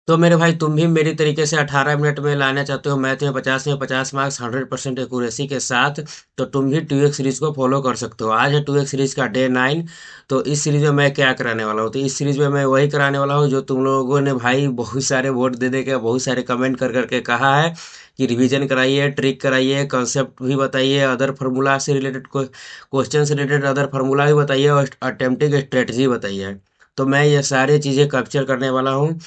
तो मेरे भाई तुम भी मेरी तरीके से 18 मिनट में लाना चाहते हो मैथ में 50 मार्क्स 100% एक्यूरेसी के साथ। तो तुम भी 2x सीरीज को फॉलो कर सकते हो। आज है 2x सीरीज का डे 9। तो इस सीरीज में मैं क्या कराने वाला हूँ, तो इस सीरीज में मैं वही कराने वाला हूँ जो तुम लोगों ने भाई बहुत सारे वोट दे दे के बहुत सारे कमेंट कर करके कहा है कि रिवीजन कराइए, ट्रिक कराइए, कंसेप्ट भी बताइए, अदर फार्मूला से रिलेटेड क्वेश्चन से रिलेटेड अदर फार्मूला भी बताइए और अटेम्प्टिंग स्ट्रेटजी बताइए। तो मैं ये सारी चीज़ें कैप्चर करने वाला हूँ,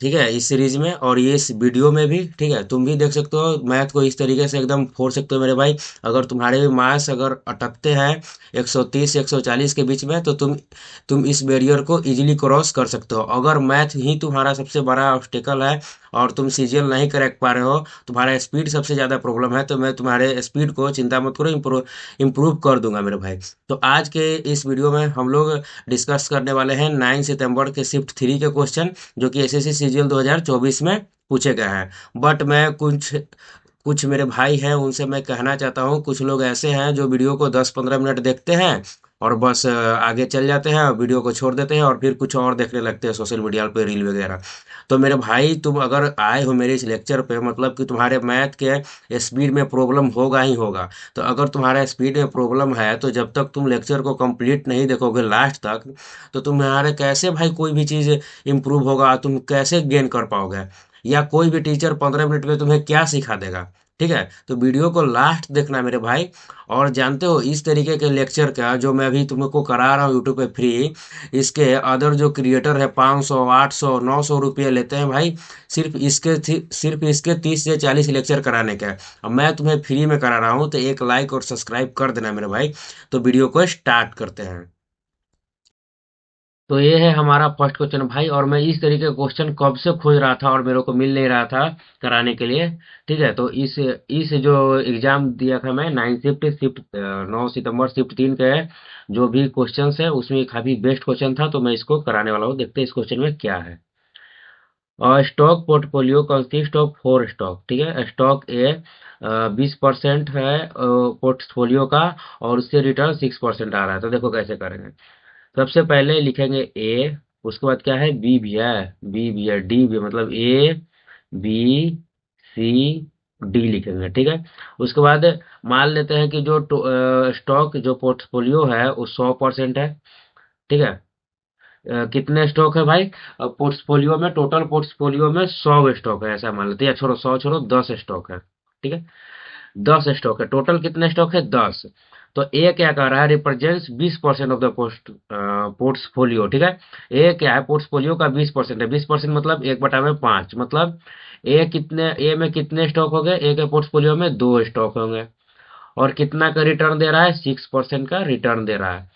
ठीक है, इस सीरीज में और ये इस वीडियो में भी। ठीक है, तुम भी देख सकते हो मैथ को इस तरीके से एकदम फोड़ सकते हो मेरे भाई। अगर तुम्हारे भी मार्क्स अगर अटकते हैं 130 से 140 के बीच में, तो तुम इस बैरियर को इजीली क्रॉस कर सकते हो। अगर मैथ ही तुम्हारा सबसे बड़ा ऑब्स्टेकल है और तुम सीजीएल नहीं क्रैक पा रहे हो, तुम्हारा स्पीड सबसे ज़्यादा प्रॉब्लम है, तो मैं तुम्हारे स्पीड को चिंता मत करो, इम्प्रूव कर दूंगा मेरे भाई। तो आज के इस वीडियो में हम लोग डिस्कस करने वाले हैं 9 सितंबर के शिफ्ट 3 के क्वेश्चन, जो कि एसएससी सीजीएल 2024 में पूछे गए हैं। बट मैं कुछ कुछ मेरे भाई हैं उनसे मैं कहना चाहता हूँ, कुछ लोग ऐसे हैं जो वीडियो को 10-15 मिनट देखते हैं और बस आगे चल जाते हैं, वीडियो को छोड़ देते हैं और फिर कुछ और देखने लगते हैं सोशल मीडिया पे रील वगैरह। तो मेरे भाई तुम अगर आए हो मेरे इस लेक्चर पे, मतलब कि तुम्हारे मैथ के स्पीड में प्रॉब्लम होगा ही होगा। तो अगर तुम्हारा स्पीड में प्रॉब्लम है तो जब तक तुम लेक्चर को कंप्लीट नहीं देखोगे लास्ट तक, तो तुम्हारे कैसे भाई कोई भी चीज़ इम्प्रूव होगा, तुम कैसे गेन कर पाओगे, या कोई भी टीचर 15 मिनट में तुम्हें क्या सिखा देगा। ठीक है, तो वीडियो को लास्ट देखना मेरे भाई। और जानते हो इस तरीके के लेक्चर का जो मैं अभी तुमको करा रहा हूँ यूट्यूब पे फ्री, इसके अदर जो क्रिएटर है 500 800 900 रुपये लेते हैं भाई, सिर्फ इसके 30 से 40 लेक्चर कराने का। अब मैं तुम्हें फ्री में करा रहा हूँ, तो एक लाइक और सब्सक्राइब कर देना मेरे भाई। तो वीडियो को स्टार्ट करते हैं। तो ये है हमारा फर्स्ट क्वेश्चन भाई, और मैं इस तरीके का क्वेश्चन कब से खोज रहा था और मेरे को मिल नहीं रहा था कराने के लिए। ठीक है, तो इस जो एग्जाम दिया था मैं 9 शिफ्ट 9 सितंबर शिफ्ट 3 के जो भी क्वेश्चंस है उसमें काफी बेस्ट क्वेश्चन था, तो मैं इसको कराने वाला हूँ। देखते हैं इस क्वेश्चन में क्या है। Stock portfolio consist of 4 stock. ठीक है, स्टॉक ए 20% है पोर्टफोलियो का, और उससे रिटर्न 6% आ रहा है। तो देखो कैसे करेंगे। सबसे पहले लिखेंगे ए, उसके बाद क्या है, बी भी है, बी भी है, डी भी है, मतलब ए बी सी डी लिखेंगे। ठीक है, उसके बाद मान लेते हैं कि जो स्टॉक जो पोर्टफोलियो है वो 100% है। ठीक है, कितने स्टॉक है भाई, पोर्टफोलियो में, टोटल पोर्टफोलियो में 100 स्टॉक है ऐसा मान लेते हैं, या छोड़ो 100 छोड़ो 10 स्टॉक है। ठीक है, 10 स्टॉक है, टोटल कितने स्टॉक है 10। तो ए क्या कर रहा है, रिप्रेजेंट्स 20% ऑफ द पोर्टफोलियो। ठीक है, ए क्या है, पोर्टफोलियो का 20% है, 20% मतलब 1/5, मतलब ए में कितने स्टॉक हो गए, ए के पोर्टफोलियो में 2 स्टॉक होंगे। और कितना का रिटर्न दे रहा है, 6% का रिटर्न दे रहा है।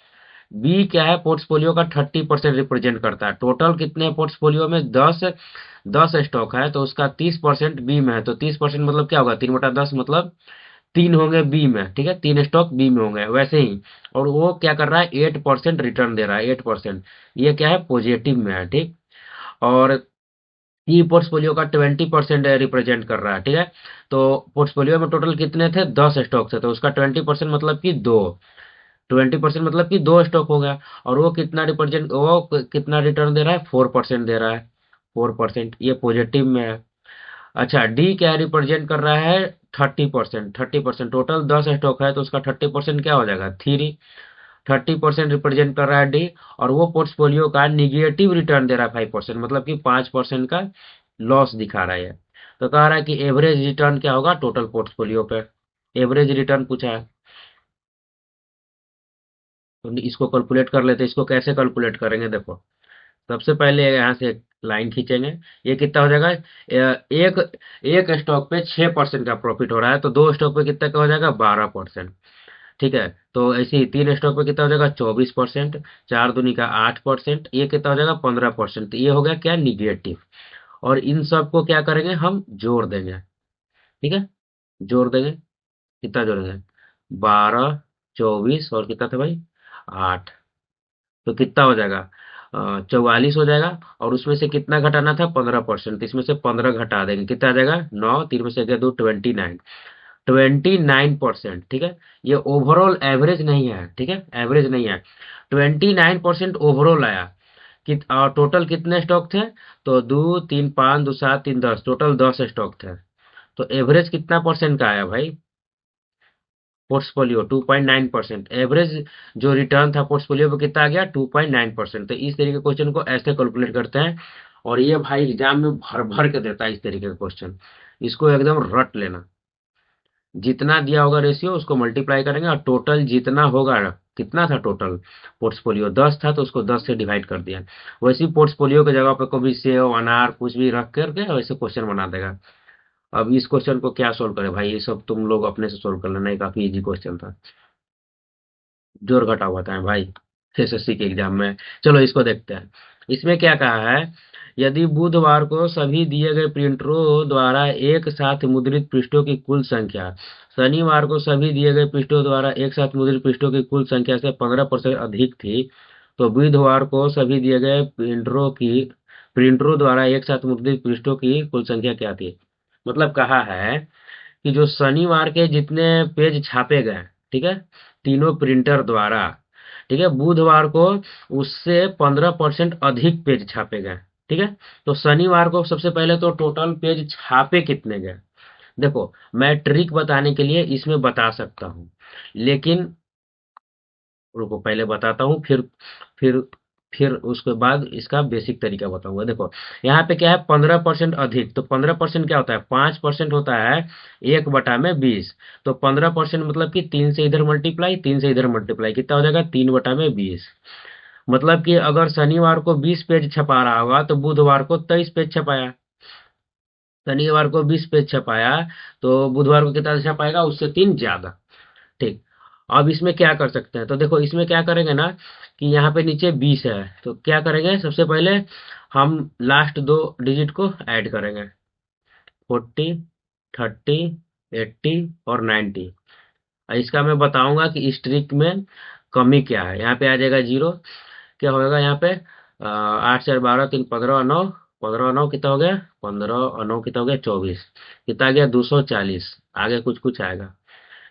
बी क्या है, पोर्टफोलियो का 30% रिप्रेजेंट करता है। टोटल कितने पोर्टफोलियो में, 10 स्टॉक है, तो उसका 30% बी में है, तो 30% मतलब क्या होगा, 3/10 मतलब 3 होंगे बी में। ठीक है, 3 स्टॉक बी में होंगे वैसे ही। और वो क्या कर रहा है, 8% रिटर्न दे रहा है, 8%। ये क्या है, पॉजिटिव में है। ठीक, और ई पोर्टफोलियो का 20% रिप्रेजेंट कर रहा है। ठीक है, तो पोर्टफोलियो में टोटल कितने थे, 10 स्टॉक थे, तो उसका 20% मतलब कि 2, 20% मतलब कि 2 स्टॉक हो गया। और वो कितना रिटर्न दे रहा है, 4% दे रहा है, 4%, ये पॉजिटिव में है। अच्छा, डी क्या रिप्रेजेंट कर रहा है, 30%, 30%, टोटल 10 स्टॉक है तो उसका 30% क्या हो जाएगा, 30% रिप्रेजेंट कर रहा है डी। और वो पोर्टफोलियो का निगेटिव रिटर्न दे रहा है 5%, मतलब कि 5% का लॉस दिखा रहा है ये। तो कह रहा है कि एवरेज रिटर्न क्या होगा टोटल पोर्टफोलियो पे, एवरेज रिटर्न पूछा है। तो इसको कैलकुलेट कर लेते हैं। इसको कैसे कैलकुलेट करेंगे, देखो सबसे पहले यहाँ से एक लाइन खींचेंगे। ये कितना हो जाएगा, एक एक स्टॉक पे 6% का प्रॉफिट हो रहा है, तो 2 स्टॉक पे कितना का हो जाएगा, 12%। ठीक है, तो ऐसे ही 3 स्टॉक पे कितना हो जाएगा, 24%, 4 दूनी का 8%, ये कितना हो जाएगा, 15%। तो ये हो गया क्या, निगेटिव। और इन सबको क्या करेंगे, हम जोड़ देंगे। ठीक है, जोड़ देंगे, कितना जोड़ेंगे, 12, 24 और कितना था भाई, 8। तो कितना हो जाएगा, 44 हो जाएगा। और उसमें से कितना घटाना था, 15%, इसमें से 15 घटा देंगे, कितना आ जाएगा, 9, 3 में से गया 2, 29, 29%। ठीक है, ये ओवरऑल एवरेज नहीं है। ठीक है, एवरेज नहीं है, 29% ओवरऑल आया। और टोटल कितने स्टॉक थे? तो 2, 3, 5, 2, 7, 3, 10, टोटल 10 स्टॉक थे। तो एवरेज कितना परसेंट का आया भाई? पोर्टफोलियो 2.9%। एवरेज जो रिटर्न था पोर्टफोलियो पे कितना आ गया? 2.9%। तो इस तरीके के क्वेश्चन को ऐसे कैलकुलेट करते हैं, और ये भाई एग्जाम में भर भर के देता है इस तरीके का क्वेश्चन। इसको एकदम रट लेना। जितना दिया होगा रेशियो उसको मल्टीप्लाई करेंगे, और टोटल जितना होगा, कितना था टोटल पोर्टफोलियो? 10 था, तो उसको 10 से डिवाइड कर दिया। वैसे ही पोर्टफोलियो की जगह पे कभी सेव, अनार कुछ भी रख करके वैसे क्वेश्चन बना देगा। अब इस क्वेश्चन को क्या सोल्व करें भाई? ये सब तुम लोग अपने से सोल्व कर लेना, ये काफी इजी क्वेश्चन था। जोड़ घटाव होता है भाई एसएससी के एग्जाम में। चलो इसको देखते हैं। इसमें क्या कहा है? यदि बुधवार को सभी दिए गए प्रिंटरों द्वारा एक साथ मुद्रित पृष्ठों की कुल संख्या शनिवार को सभी दिए गए पृष्ठों द्वारा एक साथ मुद्रित पृष्ठों की कुल संख्या से 15% अधिक थी, तो बुधवार को सभी दिए गए प्रिंटरों द्वारा एक साथ मुद्रित पृष्ठों की कुल संख्या क्या थी? मतलब कहा है कि जो शनिवार के जितने पेज छापे गए, ठीक है, तीनों प्रिंटर द्वारा, ठीक है, बुधवार को उससे 15% अधिक पेज छापे गए। ठीक है, तो शनिवार को सबसे पहले तो टोटल पेज छापे कितने गए? देखो, मैं ट्रिक बताने के लिए इसमें बता सकता हूँ, लेकिन रुको पहले बताता हूँ, फिर फिर उसके बाद इसका बेसिक तरीका बताऊंगा। देखो, यहाँ पे क्या है? 15% अधिक, तो 15% क्या होता है? 5% होता है 1/20। तो 15% मतलब कि 3 से इधर मल्टीप्लाई, 3 से इधर मल्टीप्लाई, कितना हो जाएगा? 3/20। मतलब कि अगर शनिवार को 20 पेज छपा रहा होगा तो बुधवार को 23 पेज छपाया। शनिवार को 20 पेज छपाया, तो बुधवार को कितना छपाएगा? उससे 3 ज्यादा। ठीक। अब इसमें क्या कर सकते हैं? तो देखो, इसमें क्या करेंगे ना, कि यहाँ पे नीचे 20 है, तो क्या करेंगे? सबसे पहले हम लास्ट दो डिजिट को ऐड करेंगे, 40, 30, 80 और 90। इसका मैं बताऊंगा कि इस ट्रिक में कमी क्या है। यहाँ पे आ जाएगा 0। क्या होगा यहाँ पे? 8, 4, 12, 3, 15, 9। 15, 9 कितना हो गया? 15 और 9 कितना हो गया? 24। कितना आ गया? 240। आगे कुछ कुछ आएगा।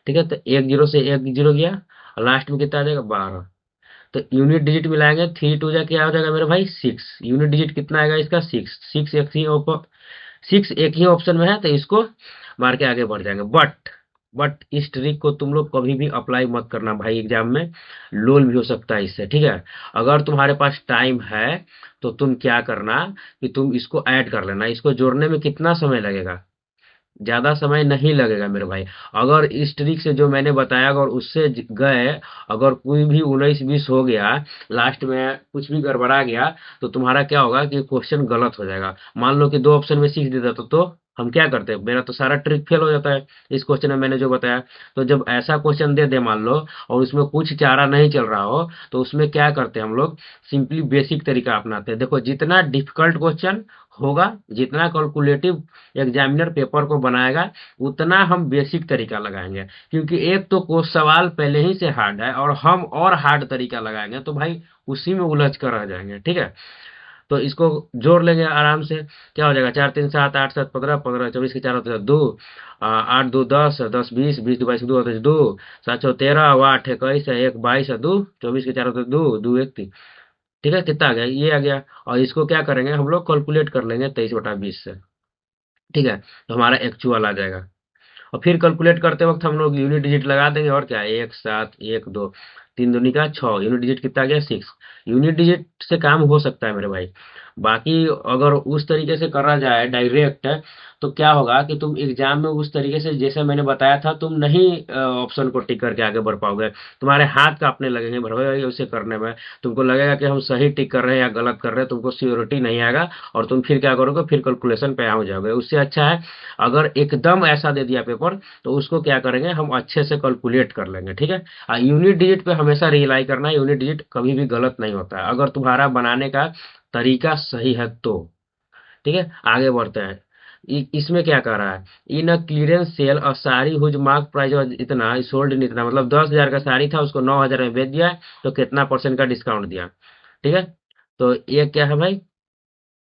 ठीक है, तो एक जीरो से एक जीरो गया, और लास्ट में कितना आ जाएगा? 12। तो यूनिट डिजिट मिलाएंगे, 3 2 जा क्या हो जाएगा मेरे भाई? 6। यूनिट डिजिट कितना आएगा इसका? 6। 6 एक ही ऑप्शन में है, तो इसको मार के आगे बढ़ जाएंगे। बट इस ट्रिक को तुम लोग कभी भी अप्लाई मत करना भाई, एग्जाम में लोल भी हो सकता है इससे। ठीक है, अगर तुम्हारे पास टाइम है तो तुम क्या करना, कि तुम इसको ऐड कर लेना। इसको जोड़ने में कितना समय लगेगा? ज़्यादा समय नहीं लगेगा मेरे भाई। अगर इस ट्रिक से जो मैंने बताया, अगर उससे गए, अगर कोई भी 19-20 हो गया, लास्ट में कुछ भी गड़बड़ा गया, तो तुम्हारा क्या होगा कि क्वेश्चन गलत हो जाएगा। मान लो कि दो ऑप्शन में 6 दे देता, तो हम क्या करते? मेरा तो सारा ट्रिक फेल हो जाता है इस क्वेश्चन में मैंने जो बताया। तो जब ऐसा क्वेश्चन दे दे मान लो, और उसमें कुछ चारा नहीं चल रहा हो, तो उसमें क्या करते हैं हम लोग? सिंपली बेसिक तरीका अपनाते हैं। देखो, जितना डिफिकल्ट क्वेश्चन होगा, जितना कैलकुलेटिव एग्जामिनर पेपर को बनाएगा, उतना हम बेसिक तरीका लगाएंगे। क्योंकि एक तो को सवाल पहले ही से हार्ड है, और हम और हार्ड तरीका लगाएंगे, तो भाई उसी में उलझ कर रह जाएंगे। ठीक है, तो इसको जोड़ लेंगे आराम से। क्या हो जाएगा? 4 3 7 8 7 15, 15 24 के 4 होते हैं 2, 8 2 10, 10 20, 20 2 22 2 होते हैं 2, 7 6 13, 8 21, 1 22 2, 24 के 4 होते हैं 2, 2 1 3। ठीक है, कितना आ गया? ये आ गया। और इसको क्या करेंगे हम लोग? कैलकुलेट कर लेंगे 23/20 से। ठीक है, तो हमारा एक्चुअल आ जाएगा। और फिर कैलकुलेट करते वक्त हम लोग यूनिट डिजिट लगा देंगे, और क्या? 1 7 1 2, 3 दूनी का 6, यूनिट डिजिट कितना आ गया? 6। यूनिट डिजिट से काम हो सकता है मेरे भाई। बाकी अगर उस तरीके से करा जाए डायरेक्ट, तो क्या होगा कि तुम एग्जाम में उस तरीके से जैसे मैंने बताया था, तुम नहीं ऑप्शन को टिक करके आगे बढ़ पाओगे। तुम्हारे हाथ कांपने लगेंगे भर भाई उसे करने में। तुमको लगेगा कि हम सही टिक कर रहे हैं या गलत कर रहे हैं, तुमको श्योरिटी नहीं आएगा, और तुम फिर क्या करोगे? फिर कैलकुलेशन पे आ जाओगे। उससे अच्छा है अगर एकदम ऐसा दे दिया पेपर, तो उसको क्या करेंगे? हम अच्छे से कैलकुलेट कर लेंगे। ठीक है, यूनिट डिजिट पे हमेशा रिलाई करना है। यूनिट डिजिट कभी भी गलत नहीं होता है, अगर तुम्हारा बनाने का तरीका सही है तो। ठीक है, आगे बढ़ते हैं। इसमें क्या कर रहा है? इन अ क्लियरेंस सेल और साड़ी हुज मार्क प्राइस और इतना सोल्ड इन इतना, मतलब 10,000 का साड़ी था, उसको 9,000 में बेच दिया, तो कितना परसेंट का डिस्काउंट दिया? ठीक है, तो ये क्या है भाई?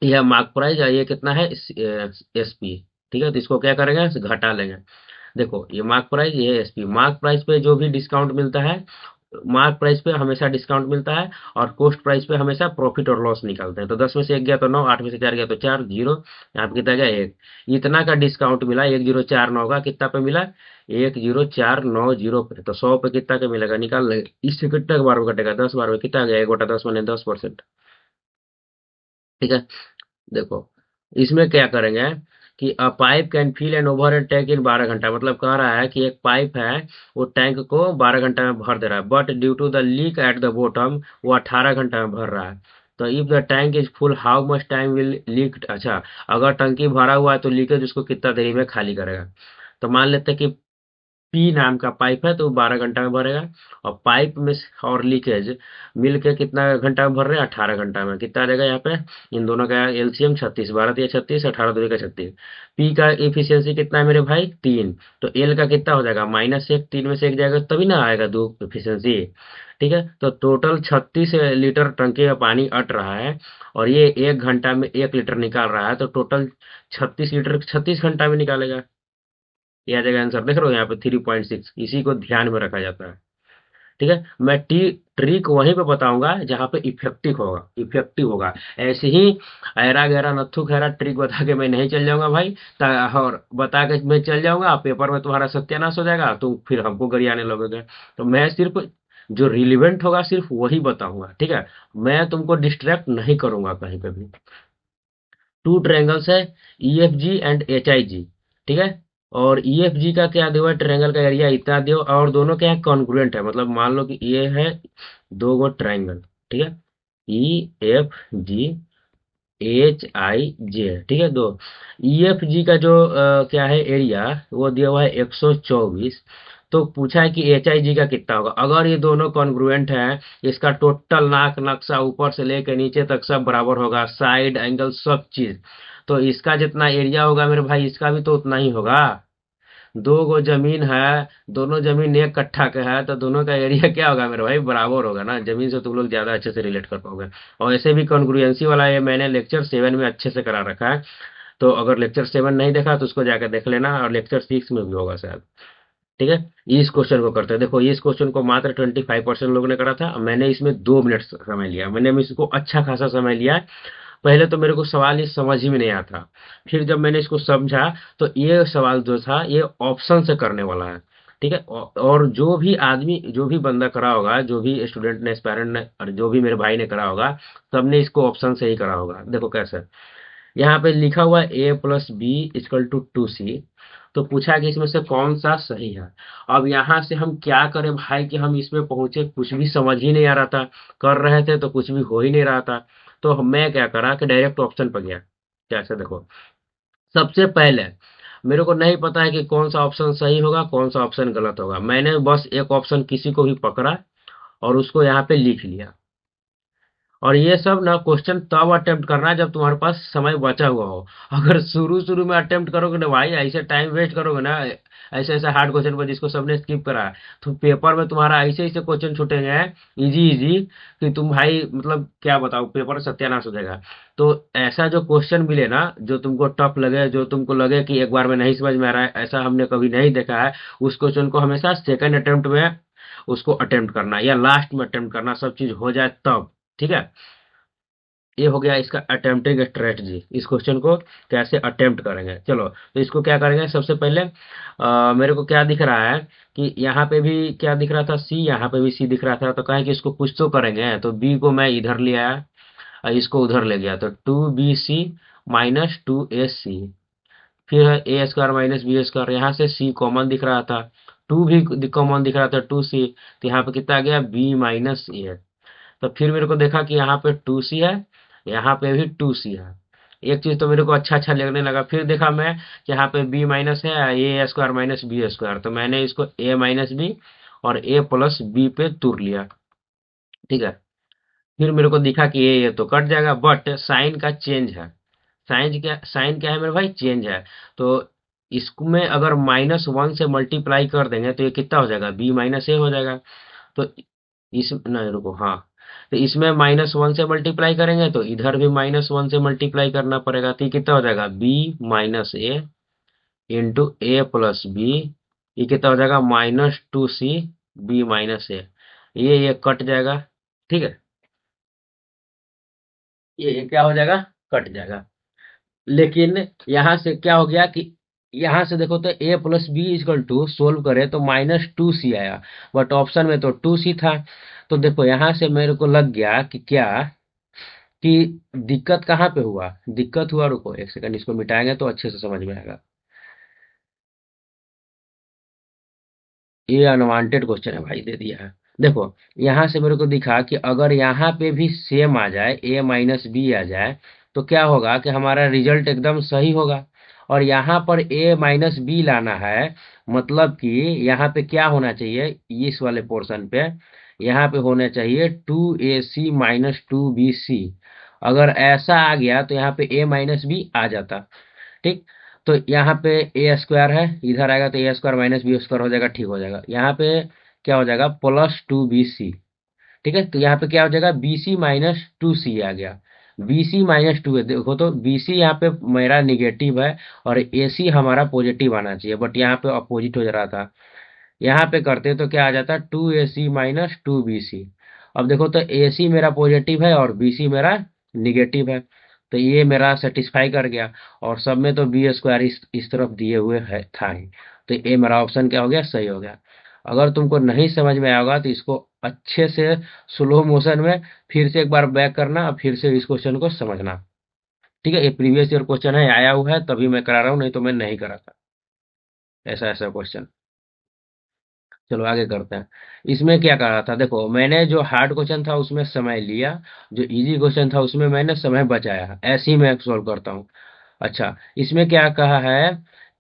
यह मार्क प्राइस, और ये कितना है? एसपी। ठीक है, तो इसको क्या करेंगे? घटा लेंगे। देखो, ये मार्क प्राइस, ये एसपी। मार्क प्राइस पे जो भी डिस्काउंट मिलता है, मार्क प्राइस पे हमेशा डिस्काउंट मिलता है और कॉस्ट प्राइस पे हमेशा प्रॉफिट और लॉस निकालते हैं। तो 10 में से 1 गया तो 9, 8 में से 4 गया तो 4, 0, यहाँ पे कितना गया 1। इतना का डिस्काउंट मिला 1049 का, कितना पे मिला 10490 पे। तो 100 पे कितना का मिलेगा निकाल ले। इससे कितना के बार में कटेगा 10 बार में, कितना गया 1/10 मैंने 10%। ठीक है, देखो इसमें क्या करेंगे कि a pipe can fill an overhead tank in 12 घंटा। मतलब कह रहा है कि एक पाइप है, वो टैंक को 12 घंटा में भर दे रहा है, but due to the leak at the bottom वो 18 घंटा में भर रहा है। तो if the tank is full how much time will leak. अच्छा, अगर टंकी भरा हुआ है तो लीकेज उसको कितना देरी में खाली करेगा। तो मान लेते हैं कि पी नाम का पाइप है तो 12 घंटा में भरेगा, और पाइप में और लीकेज मिल के कितना घंटा में भर रहे हैं 18 घंटा में। कितना आ जाएगा यहाँ पे, इन दोनों का एलसीएम 36, 12 36, 18 दूनी का 36। पी का इफिशियंसी कितना है मेरे भाई 3, तो एल का कितना हो जाएगा -1, 3 में से 1 जाएगा तभी ना आएगा 2 इफिशियंसी। ठीक है, तो टोटल 36 लीटर टंकी का पानी अट रहा है, और ये 1 घंटा में 1 लीटर निकाल रहा है, तो टोटल 36 लीटर 36 घंटा में निकालेगा। ये आ जाएगा आंसर, देख रहे हो यहाँ पे 3.6। इसी को ध्यान में रखा जाता है। ठीक है, मैं टी ट्रिक वहीं पे बताऊंगा जहाँ पे इफेक्टिव होगा। ऐसे ही ऐरा गैरा नत्थु खैरा ट्रिक बता के मैं नहीं चल जाऊंगा भाई। और बता के मैं चल जाऊंगा, पेपर में तुम्हारा सत्यानाश हो जाएगा, तुम फिर हमको गरियाने लगोगे। तो मैं सिर्फ जो रिलीवेंट होगा सिर्फ वही बताऊंगा। ठीक है, मैं तुमको डिस्ट्रैक्ट नहीं करूंगा कहीं पे भी। टू ट्रायंगल्स है, ईएफजी एंड एचआईजी। ठीक है, और ईएफजी का क्या दिया हुआ है, ट्रायंगल का एरिया इतना दियो, और दोनों क्या है कॉन्ग्रुएंट है। मतलब मान लो कि ये है दो गो ट्रायंगल। ठीक है, E F G H I जे, ठीक है, दो। ईएफ जी का जो क्या है एरिया, वो दिया हुआ है 124। तो पूछा है कि एच आई जी का कितना होगा। अगर ये दोनों कॉन्ग्रुएंट है, इसका टोटल नाक नक्शा ऊपर से लेकर नीचे तक सब बराबर होगा, साइड एंगल सब चीज। तो इसका जितना एरिया होगा मेरे भाई, इसका भी तो उतना ही होगा। दो गो जमीन है, दोनों जमीन 1 कट्ठा का है, तो दोनों का एरिया क्या होगा मेरे भाई, बराबर होगा ना। जमीन से तुम लोग ज्यादा अच्छे से रिलेट कर पाओगे। और ऐसे भी कॉन्ग्रुएंसी वाला ये मैंने लेक्चर 7 में अच्छे से करा रखा है। तो अगर लेक्चर 7 नहीं देखा तो उसको जाकर देख लेना, और लेक्चर 6 में भी होगा शायद। ठीक है, इस क्वेश्चन को करते हैं। देखो इस क्वेश्चन को मात्र 25% लोगों ने करा था, मैंने इसमें 2 मिनट समय लिया, मैंने इसको अच्छा खासा समय लिया। पहले तो मेरे को सवाल ये समझ ही में नहीं आता, फिर जब मैंने इसको समझा तो ये सवाल जो था ये ऑप्शन से करने वाला है। ठीक है, और जो भी आदमी जो भी बंदा करा होगा, जो भी स्टूडेंट ने एस्पायरेंट ने और जो भी मेरे भाई ने करा होगा, सबने इसको ऑप्शन से ही करा होगा। देखो कैसे, यहाँ पे लिखा हुआ है a+b=2c। तो पूछा कि इसमें से कौन सा सही है। अब यहाँ से हम क्या करें भाई कि हम इसमें पहुंचे, कुछ भी समझ ही नहीं आ रहा था। कर रहे थे तो कुछ भी हो ही नहीं रहा था। तो मैं क्या करा कि डायरेक्ट ऑप्शन पर गया। कैसे, देखो सबसे पहले मेरे को नहीं पता है कि कौन सा ऑप्शन सही होगा कौन सा ऑप्शन गलत होगा। मैंने बस एक ऑप्शन किसी को भी पकड़ा और उसको यहाँ पे लिख लिया। और ये सब ना क्वेश्चन तब अटेम्प्ट करना है जब तुम्हारे पास समय बचा हुआ हो। अगर शुरू शुरू में अटेम्प्ट करोगे ना भाई, ऐसे टाइम वेस्ट करोगे ना, ऐसे ऐसे हार्ड क्वेश्चन पर जिसको सबने स्किप करा है, तो पेपर में तुम्हारा ऐसे ऐसे क्वेश्चन छूटेंगे इजी इजी कि तुम भाई मतलब क्या बताओ, पेपर सत्यानाश हो जाएगा। तो ऐसा जो क्वेश्चन मिले ना, जो तुमको टफ लगे, जो तुमको लगे कि एक बार में नहीं समझ में आ रहा है, ऐसा हमने कभी नहीं देखा है, उस क्वेश्चन को हमेशा सेकंड अटेम्प्ट में उसको अटेम्प्ट करना या लास्ट में अटेम्प्ट करना, सब चीज हो जाए तब। ठीक है, ये हो गया इसका अटेम्प्टिंग स्ट्रेटजी। इस क्वेश्चन को कैसे अटेम्प्ट करेंगे, चलो तो इसको क्या करेंगे। सबसे पहले मेरे को क्या दिख रहा है कि यहाँ पे भी क्या दिख रहा था सी, यहाँ पे भी सी दिख रहा था। तो कहें कि इसको कुछ तो करेंगे, तो बी को मैं इधर ले आया और इसको उधर ले गया, तो 2bc-2ac। फिर है a² - b², यहाँ से c कॉमन दिख रहा था, 2 भी कॉमन दिख रहा था 2c। तो यहाँ पे कितना आ गया b-a। तो फिर मेरे को देखा कि यहाँ पे 2c है, यहाँ पे भी 2c है। एक चीज तो मेरे को अच्छा अच्छा लगने लगा। फिर देखा मैं कि यहाँ पे b माइनस है, a² - b²। तो मैंने इसको a-b और a+b पे तुर लिया। ठीक है, फिर मेरे को दिखा कि ये तो कट जाएगा, बट साइन का चेंज है। साइन क्या है मेरे भाई, चेंज है। तो इसमें अगर -1 से मल्टीप्लाई कर देंगे तो ये कितना हो जाएगा, b-a हो जाएगा। तो इस नहीं रुको, हाँ, तो इसमें -1 से मल्टीप्लाई करेंगे तो इधर भी -1 से मल्टीप्लाई करना पड़ेगा। तो ये कितना हो जाएगा b-a इंटू a+b। ये कितना हो जाएगा -2c b-a। ये कट जाएगा, ठीक है। ये क्या हो जाएगा, कट जाएगा। लेकिन यहाँ से क्या हो गया कि यहाँ से देखो तो a plus B equal to solve करे तो -2c आया, बट ऑप्शन में तो 2c था। तो देखो यहाँ से मेरे को लग गया कि क्या, कि दिक्कत कहाँ पे हुआ, दिक्कत हुआ, रुको एक सेकंड, इसको मिटाएंगे तो अच्छे से समझ में आएगा। ये अनवांटेड क्वेश्चन है भाई, दे दिया है। देखो यहाँ से मेरे को दिखा कि अगर यहाँ पे भी सेम आ जाए, a माइनस बी आ जाए, तो क्या होगा कि हमारा रिजल्ट एकदम सही होगा। और यहाँ पर a माइनस बी लाना है, मतलब कि यहाँ पे क्या होना चाहिए, इस वाले पोर्शन पे यहाँ पे होना चाहिए 2ac माइनस 2bc। अगर ऐसा आ गया तो यहाँ पे a माइनस बी आ जाता, ठीक। तो यहाँ पे ए स्क्वायर है, इधर आएगा तो ए स्क्वायर माइनस बी स्क्वायर हो जाएगा, ठीक हो जाएगा। यहाँ पे क्या हो जाएगा, +2bc, ठीक है। तो यहाँ पे क्या हो जाएगा, bc माइनस 2c आ गया। bc माइनस 2 है, देखो तो bc यहाँ पे मेरा निगेटिव है और ac हमारा पॉजिटिव आना चाहिए, बट यहाँ पे अपोजिट हो जा रहा था। यहाँ पे करते तो क्या आ जाता, 2ac माइनस 2bc। अब देखो तो ac मेरा पॉजिटिव है और bc मेरा निगेटिव है, तो ये मेरा सेटिस्फाई कर गया। और सब में तो बी स्क्वायर इस तरफ दिए हुए है था ही, तो ये मेरा ऑप्शन क्या हो गया, सही हो गया। अगर तुमको नहीं समझ में आएगा तो इसको अच्छे से स्लो मोशन में फिर से एक बार बैक करना और फिर से इस क्वेश्चन को समझना, ठीक है। ये प्रीवियस ईयर क्वेश्चन है, आया हुआ है तभी मैं करा रहा हूँ, नहीं तो मैं नहीं करा था ऐसा ऐसा क्वेश्चन। चलो आगे करते हैं। इसमें क्या करा था, देखो मैंने जो हार्ड क्वेश्चन था उसमें समय लिया, जो इजी क्वेश्चन था उसमें मैंने समय बचाया, ऐसे ही मैं सॉल्व करता हूँ। अच्छा, इसमें क्या कहा है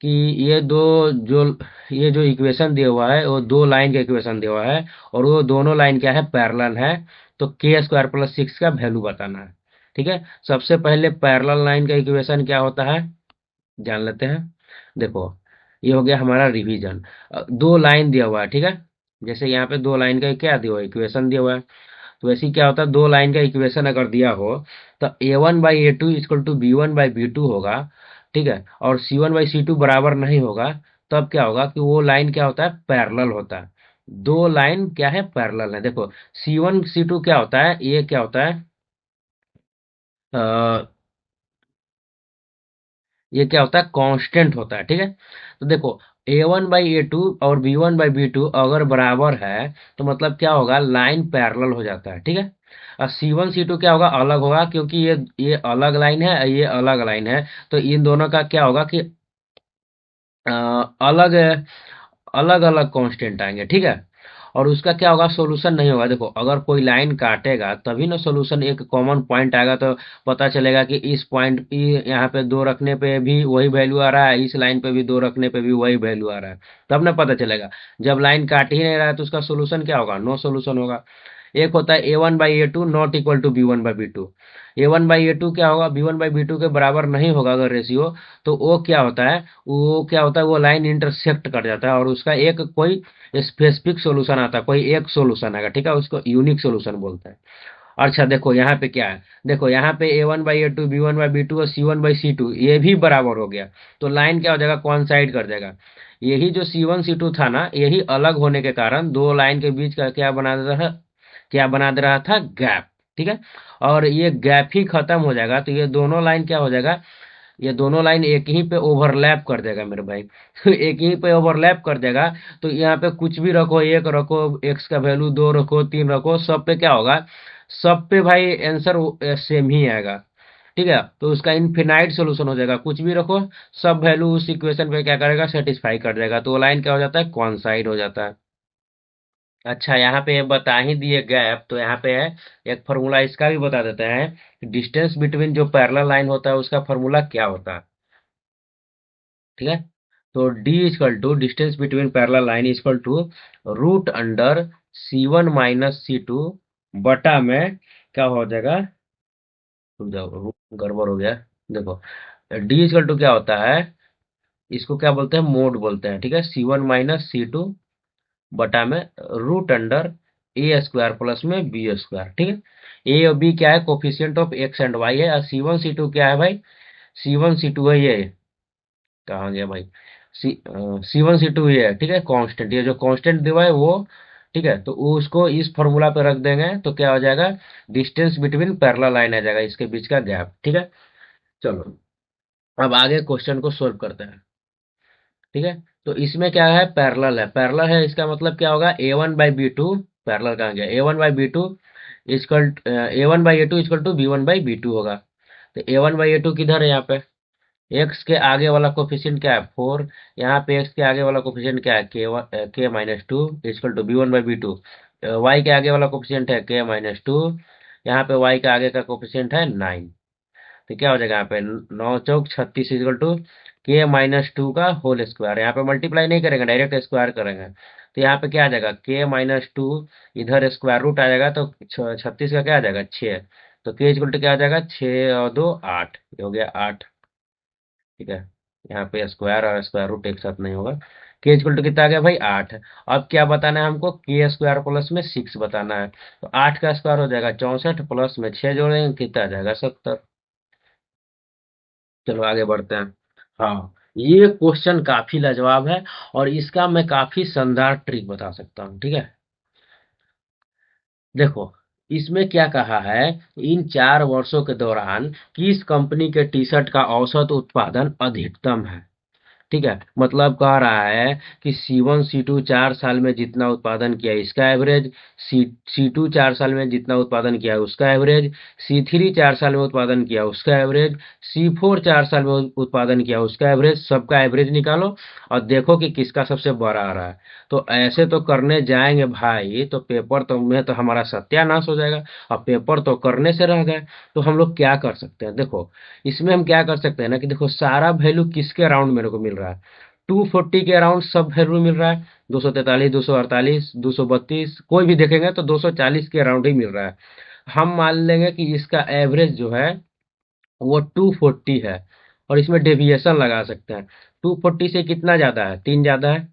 कि ये दो, जो ये जो इक्वेशन दिया हुआ है वो दो लाइन का इक्वेशन दिया हुआ है, और वो दोनों लाइन क्या है, पैरेलल है। तो के स्क्वायर प्लस 6 का वैल्यू बताना है, ठीक है। सबसे पहले पैरेलल लाइन का इक्वेशन क्या होता है, जान लेते हैं। देखो ये हो गया हमारा रिवीजन। दो लाइन दिया हुआ है, ठीक है। जैसे यहाँ पे दो लाइन का क्या दिया हुआ है, इक्वेशन दिया हुआ है। तो वैसे ही क्या होता है, दो लाइन का इक्वेशन अगर दिया हो तो a1/a2 इक्वल टू b1/b2 होगा, ठीक है। और c1/c2 बराबर नहीं होगा, तब क्या होगा कि वो लाइन क्या होता है, पैरेलल होता है। दो लाइन क्या है, पैरेलल है। देखो c1 c2 क्या होता है, ये क्या होता है, ये क्या होता है, कांस्टेंट होता है, ठीक है। तो देखो a1/a2 और b1/b2 अगर बराबर है तो मतलब क्या होगा, लाइन पैरेलल हो जाता है, ठीक है। और c1 c2 क्या होगा, अलग होगा, क्योंकि ये अलग लाइन है, ये अलग लाइन है। तो इन दोनों का क्या होगा कि अलग अलग अलग कांस्टेंट आएंगे, ठीक है। और उसका क्या होगा, सॉल्यूशन नहीं होगा। देखो अगर कोई लाइन काटेगा तभी ना सॉल्यूशन, एक कॉमन पॉइंट आएगा तो पता चलेगा कि इस पॉइंट यहाँ पे दो रखने पे भी वही वैल्यू आ रहा है, इस लाइन पे भी दो रखने पे भी वही वैल्यू आ रहा है, तब ना पता चलेगा। जब लाइन काट ही नहीं रहा है तो उसका सॉल्यूशन क्या होगा, नो सॉल्यूशन होगा। एक होता है a1/a2 not equal to b1/b2। a1/a2 क्या होगा, b1/b2 के बराबर नहीं होगा अगर रेशियो, तो वो क्या होता है, वो क्या होता है, वो लाइन इंटरसेक्ट कर जाता है और उसका एक कोई स्पेसिफिक सॉल्यूशन आता है, कोई एक सॉल्यूशन आएगा, ठीक है, उसको यूनिक सॉल्यूशन बोलते हैं। अच्छा देखो यहाँ पे क्या है, देखो यहाँ पे a1/a2 b1/b2 और c1/c2 ये भी बराबर हो गया, तो लाइन क्या हो जाएगा, कॉइंसाइड कर जाएगा। यही जो c1 c2 था ना, यही अलग होने के कारण दो लाइन के बीच का क्या बना देता है, क्या बना दे रहा था, गैप, ठीक है। और ये गैप ही खत्म हो जाएगा तो ये दोनों लाइन क्या हो जाएगा, ये दोनों लाइन एक ही पे ओवरलैप कर देगा मेरे भाई। तो एक ही पे ओवरलैप कर देगा, तो यहाँ पे कुछ भी रखो, एक रखो, एक्स का वैल्यू दो रखो, तीन रखो, सब पे क्या होगा, सब पे भाई आंसर सेम ही आएगा, ठीक है। तो उसका इनफिनाइट सॉल्यूशन हो जाएगा, कुछ भी रखो, सब वैल्यू उस इक्वेशन पे क्या करेगा, सेटिस्फाई कर देगा, तो वो लाइन क्या हो जाता है, कॉन्साइड हो जाता है। अच्छा यहाँ पे बता ही दिए गैप, तो यहाँ पे है एक फॉर्मूला, इसका भी बता देते हैं। डिस्टेंस बिटवीन जो पैरेलल लाइन होता है उसका फॉर्मूला क्या होता है, ठीक है। तो D equal to distance between parallel line equal to root under c1 - c2 बटा में क्या हो जाएगा, रुक जाओ, गड़बड़ हो गया। देखो डी इक्वल टू क्या होता है, इसको क्या बोलते हैं, मोड बोलते हैं, ठीक है। c1 - c2 बटा में root under A square plus में बी स्क्वायर, ठीक है। ए और बी क्या है, coefficient of X and Y है, और c1 c2 क्या है भाई, c1 c2 है ये, कहाँ गया भाई, सी C1 C2 ये है, ठीक है, कांस्टेंट, ये जो कांस्टेंट दिया है वो ठीक है, तो उसको इस फॉर्मूला पे रख देंगे तो क्या हो जाएगा, डिस्टेंस बिटवीन पैरेलल लाइन आ जाएगा, इसके बीच का गैप। ठीक है, चलो अब आगे क्वेश्चन को सोल्व करते हैं। ठीक है, तो इसमें क्या है, पैरेलल है, पैरेलल है इसका मतलब क्या होगा, A one by B two, parallel कहाँ गया, A one by B two equal, A one by A two equal to B one by B two होगा। तो A one by A two किधर है, यहाँ पे एक्स के आगे वाला कोफिशिएंट क्या है 4, यहाँ पे एक्स के आगे वाला कोफिशिएंट क्या है के minus two equal to B one by B two, Y के आगे वाला कोफिशिएंट है के माइनस टू, यहाँ पे वाई के आगे का कोफिशिएंट है 9। तो क्या हो जाएगा यहाँ पे 9 चौक 36 इजकल टू के माइनस टू का होल स्क्वायर, यहाँ पे मल्टीप्लाई नहीं करेंगे, डायरेक्ट स्क्वायर करेंगे। तो यहाँ पे क्या आ जाएगा के माइनस टू, इधर स्क्वायर रूट आ जाएगा तो 36 का क्या आ जाएगा 6। तो के इजकल टू क्या आ जाएगा 6 और 2 8, ये हो गया 8। ठीक है, यहाँ पे स्क्वायर और स्क्वायर रूट एक साथ नहीं होगा। के इक्वल टू कितना आ गया भाई 8। अब क्या बताना है हमको, के स्क्वायर प्लस में 6 बताना है। तो 8 का स्क्वायर हो जाएगा 64, प्लस में 6 जोड़ेंगे कितना आ जाएगा 70। चलो आगे बढ़ते हैं। हाँ, ये क्वेश्चन काफी लाजवाब है और इसका मैं काफी शानदार ट्रिक बता सकता हूँ। ठीक है, देखो इसमें क्या कहा है, इन 4 वर्षों के दौरान किस कंपनी के टी शर्ट का औसत उत्पादन अधिकतम है। ठीक है, मतलब कह रहा है कि C1 C2 4 साल में जितना उत्पादन किया इसका एवरेज, सी टू 4 साल में जितना उत्पादन किया उसका एवरेज, C3 4 साल में उत्पादन किया उसका एवरेज, C4 4 साल में उत्पादन किया उसका एवरेज, सबका एवरेज निकालो और देखो कि किसका सबसे बड़ा आ रहा है। तो ऐसे तो करने जाएंगे भाई तो पेपर तो में तो हमारा सत्यानाश हो जाएगा, और पेपर तो करने से रह गए। तो हम लोग क्या कर सकते हैं, देखो इसमें हम क्या कर सकते हैं ना कि देखो सारा वैल्यू किसके अराउंड मेरे को मिल रहा है, 240 के अराउंड सब वैल्यू मिल रहा है, 243 248 232 कोई भी देखेंगे तो 240 के अराउंड ही मिल रहा है। हम मान लेंगे कि इसका एवरेज जो है वो 240 है, और इसमें डेविएशन लगा सकते हैं। 240 से कितना ज्यादा है, 3 ज्यादा है।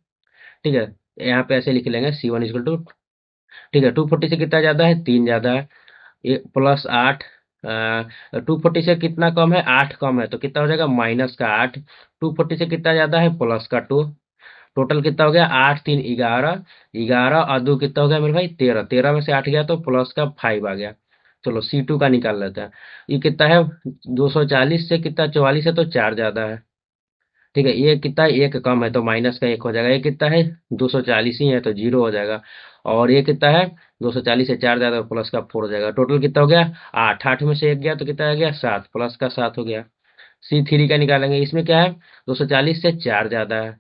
ठीक है, यहाँ पे ऐसे लिख लेंगे C1 इक्वल टू, ठीक है 240 से कितना ज्यादा है, 3 ज्यादा है, प्लस 8, 240 से कितना कम है, 8 कम है, तो कितना हो जाएगा -8। 240 से कितना ज्यादा है, +2। टोटल कितना हो गया 8 3 11, 11 और 2 कितना हो गया मेरे भाई 13, 13 में से 8 गया तो प्लस का 5 आ गया। चलो C2 का निकाल लेते हैं, ये कितना है 240 से कितना 44 है तो 4 ज्यादा है। ठीक है, ये कितना है, एक कम है तो माइनस का 1 हो जाएगा, ये कितना है 240 ही है तो 0 हो जाएगा। और ये कितना है 240 से 4 ज्यादा प्लस का 4 हो जाएगा, टोटल कितना हो गया 8, 8 में से 1 गया तो कितना आ गया 7, प्लस का 7 हो गया। C3 का निकालेंगे, इसमें क्या है 240 से 4 ज्यादा है,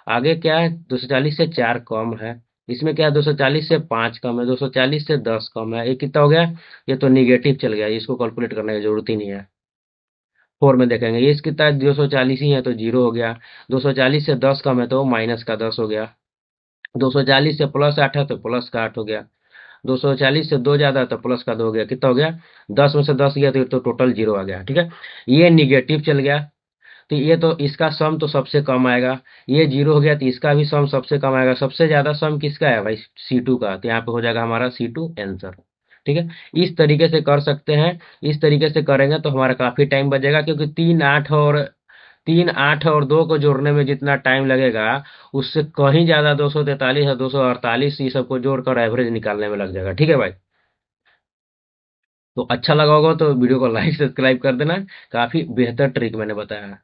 आगे क्या है 240 से 4 कम है, इसमें क्या है 240 से 5 कम है, 240 से 10 कम है, ये कितना हो गया, ये तो निगेटिव चल गया, इसको कैलकुलेट करने की जरूरत ही नहीं है। 4 में देखेंगे ये कितना है 240 ही है तो 0 हो गया, 240 से 10 कम है तो माइनस का 10 हो गया, 240 से प्लस 8 है तो प्लस का 8 हो गया, 240 से 2 ज्यादा है तो प्लस का 2 हो गया, कितना हो गया 10 में से 10 गया तो टोटल 0 आ गया। ठीक है, ये निगेटिव चल गया तो ये तो इसका सम तो सबसे कम आएगा, ये 0 हो गया तो इसका भी सम सबसे कम आएगा, सबसे ज्यादा सम किसका है भाई C2 का, तो यहाँ पे हो जाएगा हमारा C2 आंसर। ठीक है, इस तरीके से कर सकते हैं, इस तरीके से करेंगे तो हमारा काफी टाइम बचेगा, क्योंकि 3 8 और 2 को जोड़ने में जितना टाइम लगेगा उससे कहीं ज्यादा 243 और 248 ये सबको जोड़कर एवरेज निकालने में लग जाएगा। ठीक है भाई, तो अच्छा लगा होगा तो वीडियो को लाइक सब्सक्राइब कर देना, काफी बेहतर ट्रिक मैंने बताया है।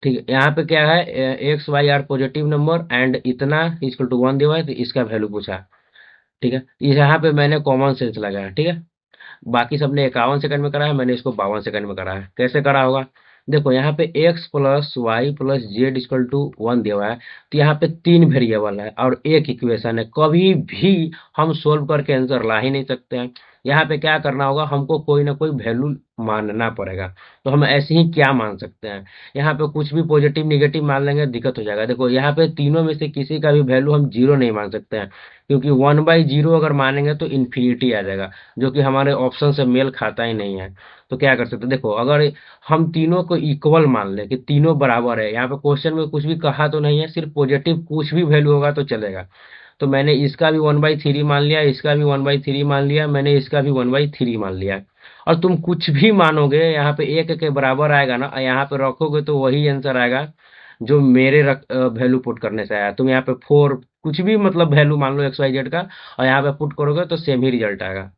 ठीक है, यहाँ पे क्या है X Y R positive number and इतना इक्वल टू 1 दिया है तो इसका वैल्यू पूछा। ठीक है, यहाँ पे मैंने कॉमन सेंस लगाया। ठीक है, बाकी सबने 51 सेकंड में करा है, मैंने इसको 52 सेकंड में करा है। कैसे करा होगा, देखो यहाँ पे X plus Y plus Z equal to 1 दिया हुआ है, तो यहाँ पे 3 वेरिएबल है और एक इक्वेशन है, कभी भी हम सोल्व करके आंसर ला ही नहीं सकते हैं। यहाँ पे क्या करना होगा, हमको कोई ना कोई वैल्यू मानना पड़ेगा। तो हम ऐसे ही क्या मान सकते हैं, यहाँ पे कुछ भी पॉजिटिव निगेटिव मान लेंगे दिक्कत हो जाएगा। देखो यहाँ पे तीनों में से किसी का भी वैल्यू हम 0 नहीं मान सकते हैं, क्योंकि 1/0 अगर मानेंगे तो इन्फिनिटी आ जाएगा, जो कि हमारे ऑप्शन से मेल खाता ही नहीं है। तो क्या कर सकते हैं, देखो अगर हम तीनों को इक्वल मान लें कि तीनों बराबर है, यहाँ पे क्वेश्चन में कुछ भी कहा तो नहीं है, सिर्फ पॉजिटिव कुछ भी वैल्यू होगा तो चलेगा। तो मैंने इसका भी 1/3 मान लिया, इसका भी 1/3 मान लिया, मैंने इसका भी 1/3 मान लिया। और तुम कुछ भी मानोगे यहाँ पे एक के बराबर आएगा ना, यहाँ पे रखोगे तो वही आंसर आएगा जो मेरे वैल्यू पुट करने से आया। तुम यहाँ पे 4 कुछ भी मतलब वैल्यू मान लो एक्स वाई जेड का, और यहाँ पे पुट करोगे तो सेम ही रिजल्ट आएगा।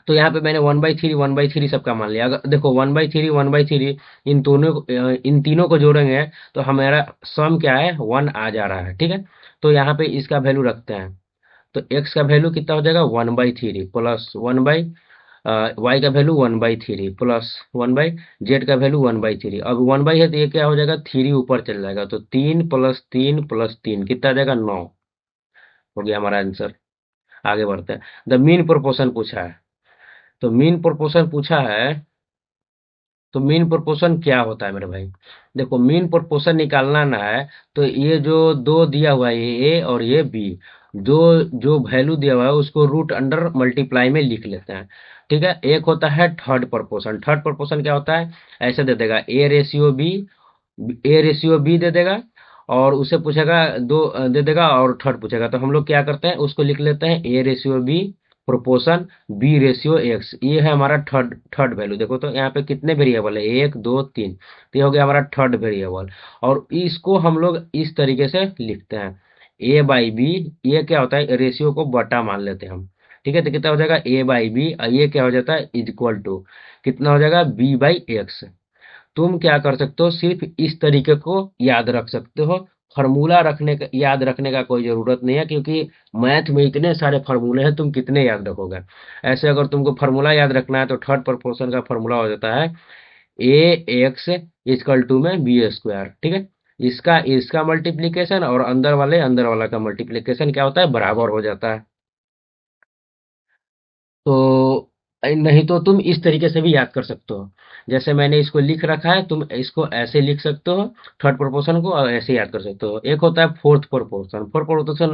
तो यहाँ पे मैंने 1/3 सबका मान लिया। अगर देखो 1/3 इन तीनों को जोड़ेंगे तो हमारा सम क्या है, 1 आ जा रहा है, ठीक है। तो यहाँ पे इसका वैल्यू रखते हैं। तो एक्स का वैल्यू कितना हो जाएगा, 1/3 प्लस 1 बाई, वाई का वैल्यू 1/3 प्लस 1 बाई, जेड का वैल्यू 1/3। अब 1 बाई है तो ये क्या हो जाएगा, 3 ऊपर चल जाएगा, तो 3 + 3 + 3 कितना आ जाएगा, 9 हो गया हमारा आंसर। आगे बढ़ते हैं। द मीन प्रोपोर्शन पूछा है। तो मीन प्रोपोर्शन पूछा है, तो मीन प्रोपोर्शन क्या होता है मेरे भाई। देखो मीन प्रोपोर्शन निकालना ना है, तो ये जो दो दिया हुआ है, ये ए और ये बी, जो जो वैल्यू दिया हुआ है उसको रूट अंडर मल्टीप्लाई में लिख लेते हैं, ठीक है। एक होता है थर्ड प्रोपोर्शन। थर्ड प्रोपोर्शन क्या होता है, ऐसे दे देगा ए रेशियो बी दे देगा, और उसे पूछेगा दो दे देगा, और थर्ड पूछेगा, तो हम लोग क्या करते हैं, उसको लिख लेते हैं A/B प्रोपोर्शन B/X। ये है हमारा थर्ड थर्ड वैल्यू। देखो तो यहाँ पे कितने वेरिएबल है, 1 2 3, तो ये हो गया हमारा थर्ड वेरिएबल। और इसको हम लोग इस तरीके से लिखते हैं, A/B। ये क्या होता है, रेशियो को बटा मान लेते हैं हम, ठीक है। तो कितना हो जाएगा, A/B, और ये क्या हो जाता है, इक्वल टू कितना हो जाएगा, B/X। तुम क्या कर सकते हो, सिर्फ इस तरीके को याद रख सकते हो। फॉर्मूला रखने का, याद रखने का कोई जरूरत नहीं है, क्योंकि मैथ में इतने सारे फार्मूले हैं, तुम कितने याद रखोगे। ऐसे अगर तुमको फार्मूला याद रखना है तो थर्ड प्रोपोर्शन का फार्मूला हो जाता है A x में B², ठीक है। इसका इसका मल्टीप्लीकेशन और अंदर वाला का मल्टीप्लीकेशन क्या होता है, बराबर हो जाता है। तो नहीं तो तुम इस तरीके से भी याद कर सकते हो, जैसे मैंने इसको लिख रखा है, तुम इसको ऐसे लिख सकते हो थर्ड प्रोपोर्शन को, और ऐसे याद कर सकते हो। एक होता है फोर्थ प्रोपोर्शन। फोर्थ प्रोपोर्शन,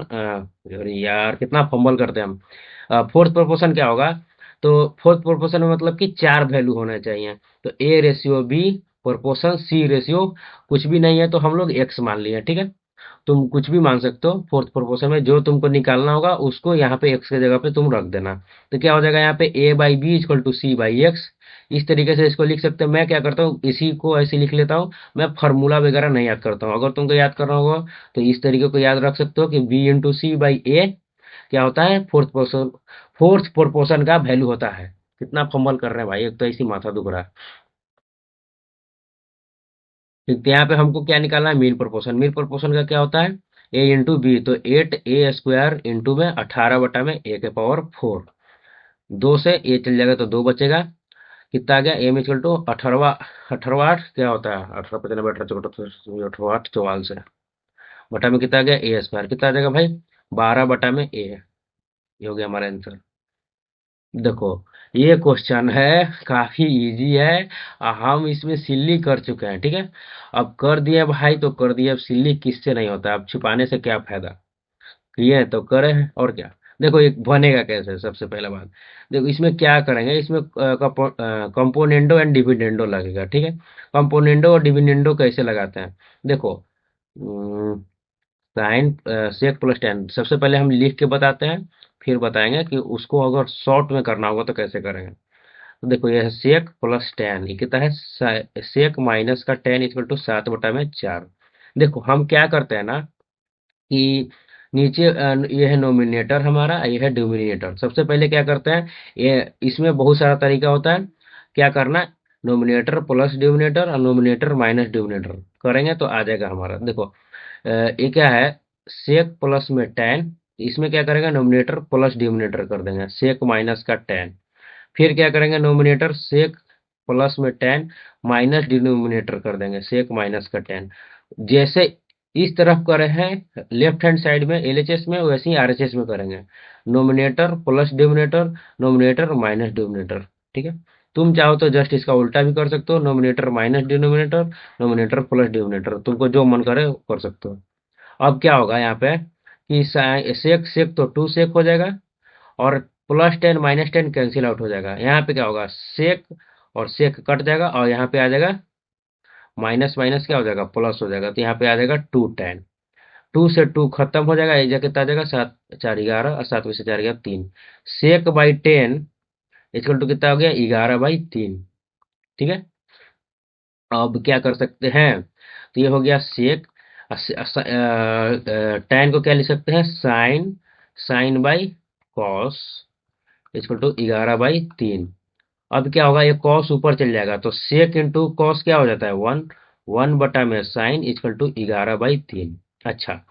अरे यार कितना फंबल करते हैं हम। फोर्थ प्रोपोर्शन क्या होगा, तो फोर्थ प्रोपोर्शन में मतलब कि चार वैल्यू होने चाहिए। तो A/B प्रोपोर्शन C/, कुछ भी नहीं है तो हम लोग एक्स मान लिए, ठीक है। तुम कुछ भी मान सकते हो, फोर्थ प्रोपोर्शन में जो तुमको निकालना होगा उसको यहाँ पे एक्स की जगह पे तुम रख देना। तो क्या हो जाएगा, यहाँ पे A/B = C/X। इस तरीके से इसको लिख सकते हो। मैं क्या करता हूँ, इसी को ऐसे लिख लेता हूँ। मैं फार्मूला वगैरह नहीं याद करता हूँ। अगर तुमको याद करना होगा तो इस तरीके को याद रख सकते हो कि B × C/A क्या होता है, फोर्थ प्रोपोर्शन का वैल्यू होता है। कितना फंबल कर रहे हैं भाई, एक तो ऐसी माथा दुख रहा है। तो यहाँ पे हमको क्या निकालना है, मीन प्रोपोर्शन। मीन प्रोपोर्शन का क्या होता है, A × B, तो 8A² इंटू में 18/A⁴। दो से ए चल जाएगा तो दो बचेगा, कितना आ गया, एम इक्वल टू 18/8 क्या होता है, 18 × 5 = 18 × 8 = 44 बटा में कितना आ गया, A², कितना आ जाएगा भाई, 12/A। ये हो गया हमारा आंसर। देखो ये क्वेश्चन है, काफी इजी है, हम इसमें सिल्ली कर चुके हैं, ठीक है। अब कर दिए भाई तो कर दिए, अब सिल्ली किससे नहीं होता, अब छुपाने से क्या फायदा। किए हैं तो करे हैं, और क्या। देखो ये बनेगा कैसे, सबसे पहला बात, देखो इसमें क्या करेंगे, इसमें कंपोनेंडो एंड डिविडेंडो लगेगा, ठीक है। कंपोनेंडो और डिविडेंडो कैसे लगाते हैं, देखो साइन सेक प्लस टेन सबसे पहले हम लिख के बताते हैं, फिर बताएंगे कि उसको अगर शॉर्ट में करना होगा तो कैसे करेंगे। तो देखो ये है सेक प्लस टेन, ये कितना है, सेक माइनस का टेन इक्वल टू 7/4। देखो हम क्या करते हैं ना, कि नीचे ये है नोमिनेटर हमारा, ये है डिनोमिनेटर। सबसे पहले क्या करते हैं, ये इसमें बहुत सारा तरीका होता है, क्या करना, नोमिनेटर प्लस डिनोमिनेटर और नोमिनेटर माइनस डिनोमिनेटर करेंगे तो आ जाएगा हमारा। देखो ये क्या है, सेक प्लस में टेन, इसमें क्या करेंगे, नोमिनेटर प्लस डिनोमिनेटर कर देंगे, सेक माइनस का टेन। फिर क्या करेंगे, नोमिनेटर सेक प्लस में टेन माइनस डिनोमिनेटर कर देंगे, सेक माइनस का टेन। जैसे इस तरफ करे हैं लेफ्ट हैंड साइड में एलएचएस में, वैसे ही आरएचएस में करेंगे, nominator plus denominator, nominator minus denominator, ठीक है। तुम चाहो तो जस्ट इसका उल्टा भी कर सकते हो, nominator minus denominator, nominator plus denominator, तुमको जो मन करे वो कर सकते हो। अब क्या होगा यहाँ पे, कि सेक सेक तो टू सेक हो जाएगा, और plus ten minus ten cancel out हो जाएगा। यहाँ पे क्या होगा, सेक और सेक कट जाएगा, और यहाँ पे आ जाएगा माइनस माइनस क्या हो जाएगा, प्लस हो जाएगा, तो यहाँ पे आ जाएगा 2 tan। 2 से 2 खत्म हो जाएगा, एक जगह कितना आ जाएगा, 7 4 11, और 7 में से 4 गया 3, sec/10 इक्वल टू कितना हो गया, 11/3, ठीक है। अब क्या कर सकते हैं, तो ये हो गया सेक, tan को क्या लिख सकते हैं, sine, sine by cos equal to 11/3। अब क्या होगा, ये कॉस ऊपर चल जाएगा तो सेक इंटू कॉस क्या हो जाता है, 1, 1/में साइन इक्वल टू 11/3। अच्छा,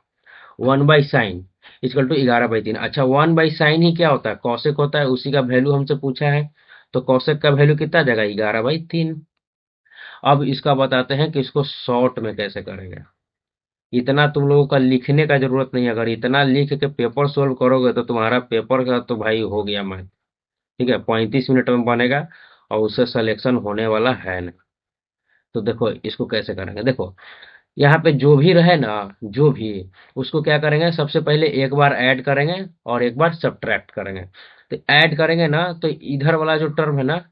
1/sin इक्वल टू 11/3। अच्छा, 1/sin ही क्या होता है, कॉसेक होता है, उसी का वैल्यू हमसे पूछा है। तो कॉसेक का वैल्यू कितना आ जाएगा, 11/3। अब इसका बताते हैं कि इसको शॉर्ट में कैसे करेंगे। इतना तुम लोगों का लिखने का जरूरत नहीं है, अगर इतना लिख के पेपर सोल्व करोगे तो तुम्हारा पेपर का तो भाई हो गया मैथ। ठीक है, 35 मिनट में बनेगा और उससे सिलेक्शन होने वाला है नहीं। तो देखो इसको कैसे करेंगे, देखो यहाँ पे जो भी रहे ना, जो भी, उसको क्या करेंगे, सबसे पहले एक बार ऐड करेंगे और एक बार सब्ट्रैक्ट करेंगे। तो ऐड करेंगे ना तो इधर वाला जो टर्म है ना,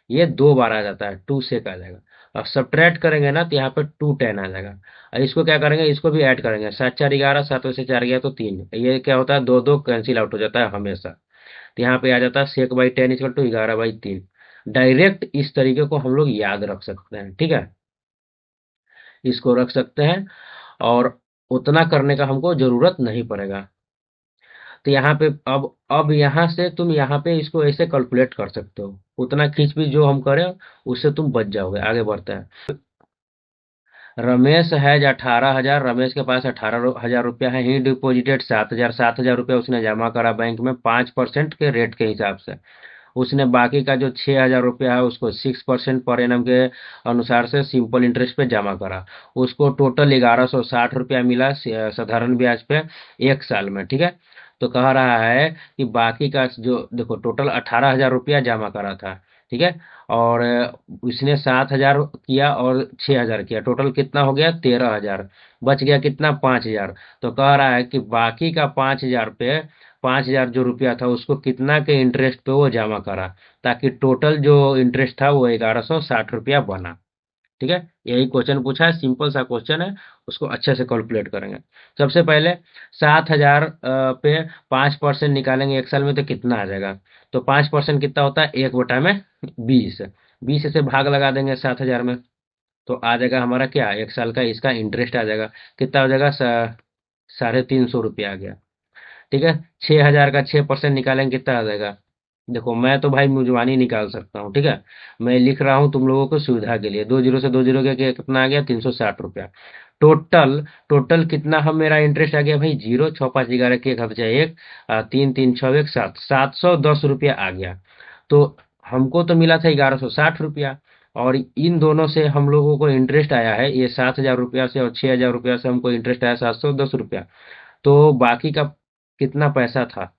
ये 2 बार आ जाता है, 2 सेक आ जाएगा। और सब्ट्रैक्ट करेंगे ना तो यहाँ पे 2 tan आ जाएगा। और इसको क्या करेंगे, इसको भी ऐड करेंगे, 7×4 = 11, 7 में से 4 गया तो 3, ये क्या होता है, 2 2 कैंसिल आउट हो जाता है हमेशा। तो यहाँ पे आ जाता है sec/tan इक्वल टू 11/3। डायरेक्ट इस तरीके को हम लोग याद रख सकते हैं, ठीक है, इसको रख सकते हैं। और उतना करने का हमको जरूरत नहीं पड़ेगा। तो यहाँ पे अब यहाँ से तुम यहाँ पे इसको ऐसे कैलकुलेट कर सकते हो, उतना खींच भी जो हम करें उससे तुम बच जाओगे। आगे बढ़ते हैं। रमेश है 18,000, रमेश के पास 18,000 रुपया है। ही डिपॉजिटेड 7,000, 7,000 रुपया उसने जमा करा बैंक में 5% के रेट के हिसाब से। उसने बाकी का जो 6,000 रुपया है उसको 6% पर एनम के अनुसार से सिंपल इंटरेस्ट पे जमा करा। उसको टोटल 1,160 रुपया मिला साधारण ब्याज पे 1 साल में, ठीक है। तो कह रहा है कि बाकी का जो देखो, टोटल 18,000 रुपया जमा करा था, ठीक है। और उसने 7,000 किया और 6,000 किया, टोटल कितना हो गया, 13,000। बच गया कितना, 5,000। तो कह रहा है कि बाकी का 5,000 पे 5,000 जो रुपया था उसको कितना के इंटरेस्ट पे वो जमा करा, ताकि टोटल जो इंटरेस्ट था वो 1,160 रुपया बना। ठीक है, यही क्वेश्चन पूछा है, सिंपल सा क्वेश्चन है, उसको अच्छे से कैलकुलेट करेंगे। सबसे पहले 7,000 पे 5% निकालेंगे 1 साल में तो कितना आ जाएगा। तो 5% कितना होता है, 1/20। 20 से भाग लगा देंगे 7,000 में, तो आ जाएगा हमारा क्या, 1 साल का इसका इंटरेस्ट आ जाएगा। कितना हो जाएगा, 350 रुपया आ गया। ठीक है, 6,000 का 6% निकालेंगे कितना आ जाएगा। देखो मैं तो भाई मुजवानी निकाल सकता हूँ, ठीक है, मैं लिख रहा हूँ तुम लोगों को सुविधा के लिए। 2 जीरो से 2 जीरो के कितना आ गया, 360 रुपया। टोटल टोटल कितना हम मेरा इंटरेस्ट आ गया भाई, 0, 6 5 11 के 1 हाथ जाए 1, 3 3 6 1 7, 710 रुपया आ गया। तो हमको तो मिला था 1,160 रुपया, और इन दोनों से हम लोगों को इंटरेस्ट आया है, ये 7,000 रुपया से और 6,000 रुपया से हमको इंटरेस्ट आया 710 रुपया। तो बाकी का कितना पैसा था,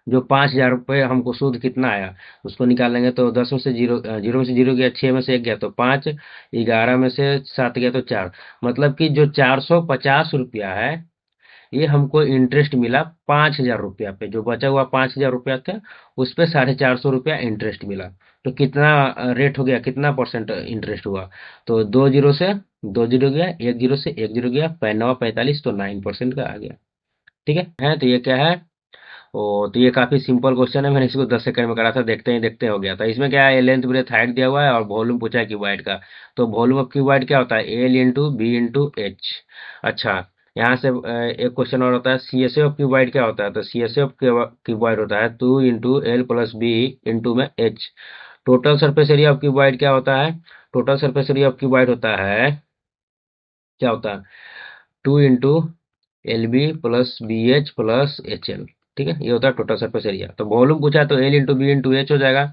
जो 5,000 रुपये हमको सूद कितना आया, उसको निकालेंगे तो 10 में से जीरो, जीरो में से जीरो गया, 6 में से 1 गया तो 5, 11 में से 7 गया तो 4। मतलब कि जो 450 रुपया है, ये हमको इंटरेस्ट मिला 5,000 रुपया पे। जो बचा हुआ 5,000 रुपया था उस पे 450 रुपया इंटरेस्ट मिला। तो कितना रेट हो गया, कितना परसेंट इंटरेस्ट हुआ। तो 2 जीरो से 2 जीरो गया, 1 जीरो से 1 जीरो गया, 9 45, तो 9% का आ गया। ठीक है, तो ये क्या है, ओ, तो ये काफी सिंपल क्वेश्चन है, मैंने इसको 10 सेकंड में करा था, देखते ही देखते हो गया था। इसमें क्या है, लेंथ ब्रेथ हाइट दिया हुआ है और वॉल्यूम पूछा है क्यूबाइड का। तो वॉल्यूम ऑफ क्यूबाइड क्या होता है, L into B into H. अच्छा, यहाँ से एक क्वेश्चन और होता है, C S A of cuboid क्या होता है। तो C S A of cuboid होता है 2 into L plus B into में H. Total surface area of cuboid क्या होता है, total surface area of cuboid होता है, क्या होता है, 2 into L B plus B H plus H L. ठीक है, ये होता है टोटल सरफेस एरिया। तो वॉल्यूम पूछा है तो L into B into H हो जाएगा।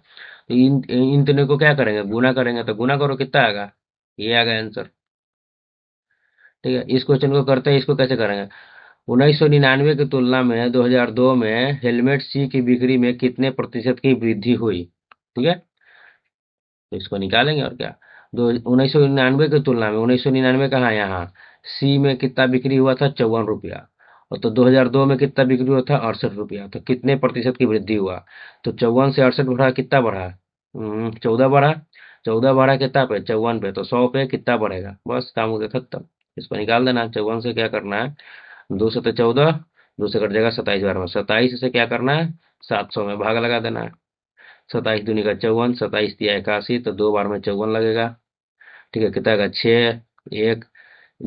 तो इन इन तीनों को क्या करेंगे, गुना करेंगे, तो गुना करो कितना आएगा, ये आ गया आंसर। ठीक है, इस क्वेश्चन को करते हैं, इसको कैसे करेंगे। 1999 की तुलना में 2002 में हेलमेट सी की बिक्री में कितने प्रतिशत की वृद्धि हुई। ठीक है, तो इसको निकालेंगे और क्या। दो 1999 की तुलना में, 1999 कहाँ है, यहाँ सी में कितना बिक्री हुआ था, 54 रुपया। और तो 2002 में कितना बिक्री हुआ था, 68 रुपया। तो कितने प्रतिशत की वृद्धि हुआ। तो 54 से 68 बढ़ा, कितना बढ़ा, 14 बढ़ा। 14 बढ़ा कितना पे, 54 पे, तो 100 पे कितना बढ़ेगा, बस काम हो गया खत्म। इसको निकाल देना। 54 से क्या करना है, 2 से 14, 2 से कट जाएगा 27 बार में, 27 से क्या करना है, 700 में भाग लगा देना है। 27 दूनी का 54, 27 दिया 81, तो 2 बार में 54 लगेगा। ठीक है, कितना का 6, 1,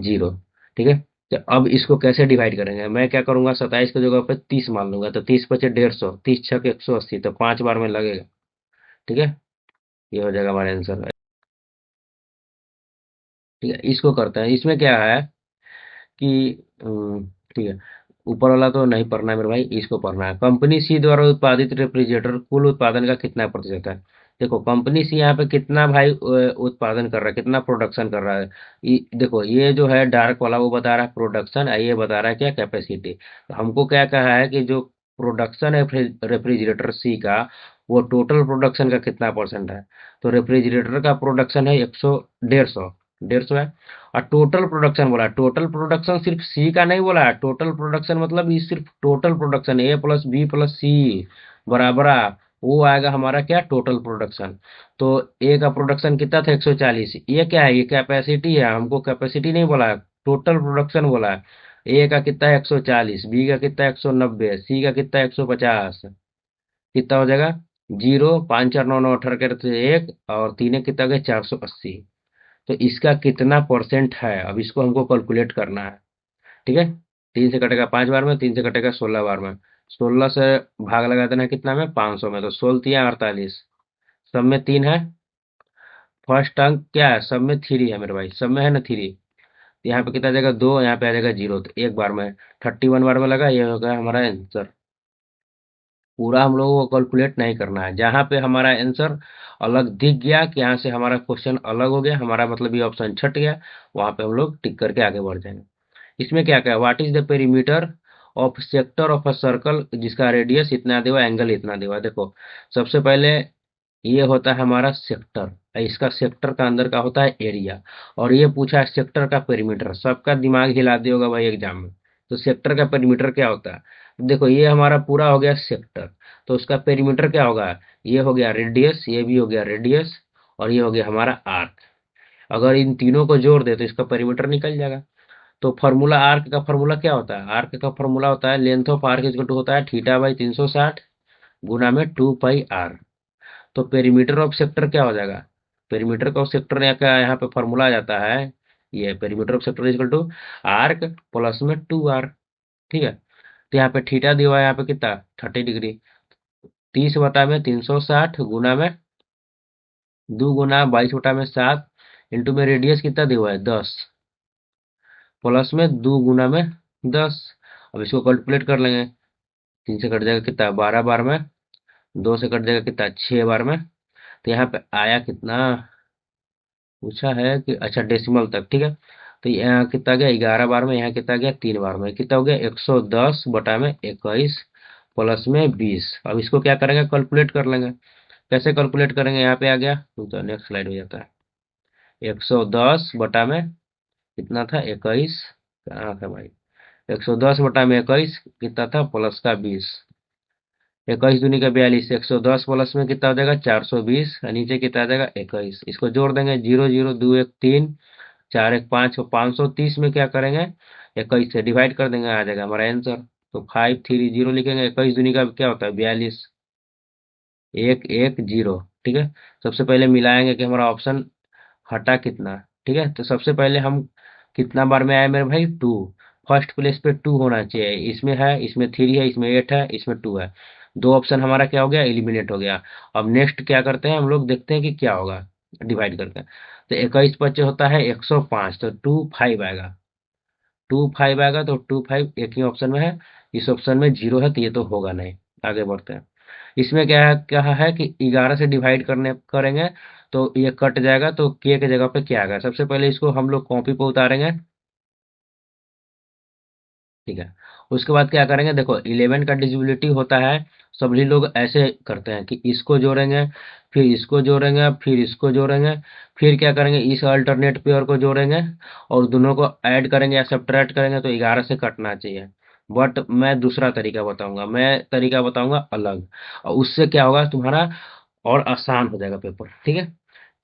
0। ठीक है। तो अब इसको कैसे डिवाइड करेंगे, मैं क्या करूंगा, 27 की जगह पे 30 मान लूंगा, तो 30 पचे 150, 30 छक 180, तो 5 बार में लगेगा। ठीक है, ये हो जाएगा हमारा आंसर। ठीक है, इसको करते हैं। इसमें क्या है कि ठीक है, ऊपर वाला तो नहीं पढ़ना है मेरे भाई, इसको पढ़ना है। कंपनी सी द्वारा उत्पादित रेफ्रिजरेटर कुल उत्पादन का कितना प्रतिशत है। देखो कंपनी सी यहाँ पे कितना भाई उत्पादन कर रहा है, कितना प्रोडक्शन कर रहा है। देखो ये जो है डार्क वाला वो बता रहा है प्रोडक्शन, ये बता रहा है क्या कैपेसिटी। तो हमको क्या कहा है कि जो प्रोडक्शन है रेफ्रिजरेटर सी का, वो टोटल प्रोडक्शन का कितना परसेंट है। तो रेफ्रिजरेटर का प्रोडक्शन है 100, 150, 150 है। और टोटल प्रोडक्शन बोला, टोटल प्रोडक्शन सिर्फ सी का नहीं बोला है, टोटल प्रोडक्शन मतलब ये सिर्फ टोटल प्रोडक्शन ए प्लस बी प्लस सी बराबर वो आएगा हमारा क्या, टोटल प्रोडक्शन। तो ए का प्रोडक्शन कितना था 140, ये क्या है, ये कैपेसिटी है, हमको कैपेसिटी नहीं बोला है, टोटल प्रोडक्शन बोला है। ए का कितना है 140, बी का कितना है 190, सी का कितना है 150, कितना हो जाएगा, जीरो, पाँच चार नौ नौ अठारह के एक, और तीन कितना हो गया 480। तो इसका कितना परसेंट है, अब इसको हमको कैलकुलेट करना है। ठीक है, 3 से कटेगा 5 बार में, 3 से कटेगा 16 बार में, 16 से भाग लगा देना कितना में, 500 में, तो 16 तिया 48, सब में 3 है। फर्स्ट अंक क्या है, सब में 3 है मेरे भाई, सब में है ना 3। यहाँ पे कितना आ जाएगा 2, यहाँ पे आ जाएगा 0, तो एक बार में 31 बार में लगा, ये हो गया हमारा आंसर। पूरा हम लोगों को कैलकुलेट नहीं करना है, जहाँ पे हमारा आंसर अलग दिख गया कि यहाँ से हमारा क्वेश्चन अलग हो गया, हमारा मतलब ये ऑप्शन छट गया, वहां पे हम लोग टिक करके आगे बढ़ जाएंगे। इसमें क्या क्या है, what is the perimeter of sector of a circle जिसका रेडियस इतना देवा, एंगल इतना देवा। देखो सबसे पहले ये होता है हमारा सेक्टर, इसका सेक्टर का अंदर का होता है एरिया, और ये पूछा है सेक्टर का पेरीमीटर, सबका दिमाग हिला दिया होगा भाई एग्जाम में। तो सेक्टर का पेरीमीटर क्या होता है, देखो ये हमारा पूरा हो गया सेक्टर, तो उसका पेरीमीटर क्या होगा, ये हो गया रेडियस, ये भी हो गया रेडियस, और ये हो गया हमारा आर्क। अगर इन तीनों को जोड़ दे तो इसका पेरीमीटर निकल जाएगा। तो फार्मूला, आर्क का फार्मूला क्या होता है, आर्क का फार्मूला होता है length of arc equal to होता है थीटा बाई 360 गुना में 2 पाई आर। तो पेरीमीटर ऑफ सेक्टर क्या हो जाएगा, पेरीमीटर का सेक्टर का यहाँ पे फॉर्मूला आ जाता है, ये perimeter of sector equal to arc plus में 2 आर। ठीक है, तो यहाँ पे थीटा दिया हुआ है, यहाँ पे कितना 30 डिग्री, 30 बटा में 360 गुना में 2 गुना 22 बटा में 7 इंटू में रेडियस कितना दिया हुआ है 10, प्लस में 2 गुना में 10। अब इसको कैलकुलेट कर लेंगे, 3 से कट जाएगा कितना 12 बार में, 2 से कट जाएगा कितना 6 बार में, तो यहाँ पे आया कितना, पूछा है कि अच्छा डेसिमल तक। ठीक है, तो यहाँ कितना गया 11 बार में, यहाँ कितना गया 3 बार में, कितना हो गया 110 बटा में 21 प्लस में 20। अब इसको क्या करेंगे, कैलकुलेट कर लेंगे। कैसे कैलकुलेट करेंगे, यहाँ पे आ गया तो नेक्स्ट स्लाइड हो जाता है। 110 बटा में कितना था 21, कहाँ था भाई, 110 बटा में 21 कितना था प्लस का 20, 21 दूनी का 42, 110 प्लस में कितना हो जाएगा 420, और नीचे कितना आ जाएगा 21। इसको जोड़ देंगे, 0 0 2 1 3, 4 1 5, 530 में क्या करेंगे 21 से डिवाइड कर देंगे, आ जाएगा हमारा आंसर। तो 530 लिखेंगे, 21 दूनी का क्या होता है 42, 1 1 0। ठीक है, सबसे पहले मिलाएंगे कि हमारा ऑप्शन हटा कितना। ठीक है, तो सबसे पहले हम कितना बार में आए मेरे भाई 2, फर्स्ट प्लेस पे 2 होना चाहिए, इसमें है, इसमें 3 है, इसमें 8 है, इसमें 2 है। दो ऑप्शन हमारा क्या हो गया, एलिमिनेट हो गया। अब नेक्स्ट क्या करते हैं हम लोग, देखते हैं कि क्या होगा, डिवाइड करते हैं। तो 21 पच्चे होता है 105, तो 2 5 आएगा, 2 5 आएगा, तो 2 5 एक ही ऑप्शन में है, इस ऑप्शन में 0 है, तो ये तो होगा नहीं। आगे बढ़ते हैं। इसमें क्या है, कहा है कि 11 से डिवाइड करने करेंगे तो ये कट जाएगा, तो के जगह पे क्या आएगा, सबसे पहले इसको हम लोग कॉपी पे उतारेंगे। ठीक है, उसके बाद क्या करेंगे, देखो 11 का डिजिबिलिटी होता है, सभी लोग ऐसे करते हैं कि इसको जोड़ेंगे, फिर इसको जोड़ेंगे, फिर इसको जोड़ेंगे, फिर क्या करेंगे इस अल्टरनेट पेयर को जोड़ेंगे, और दोनों को ऐड करेंगे या सब्ट्रैक्ट करेंगे, तो 11 से कटना चाहिए। बट मैं दूसरा तरीका बताऊंगा, मैं तरीका बताऊंगा अलग, और उससे क्या होगा तुम्हारा और आसान हो जाएगा पेपर। ठीक है,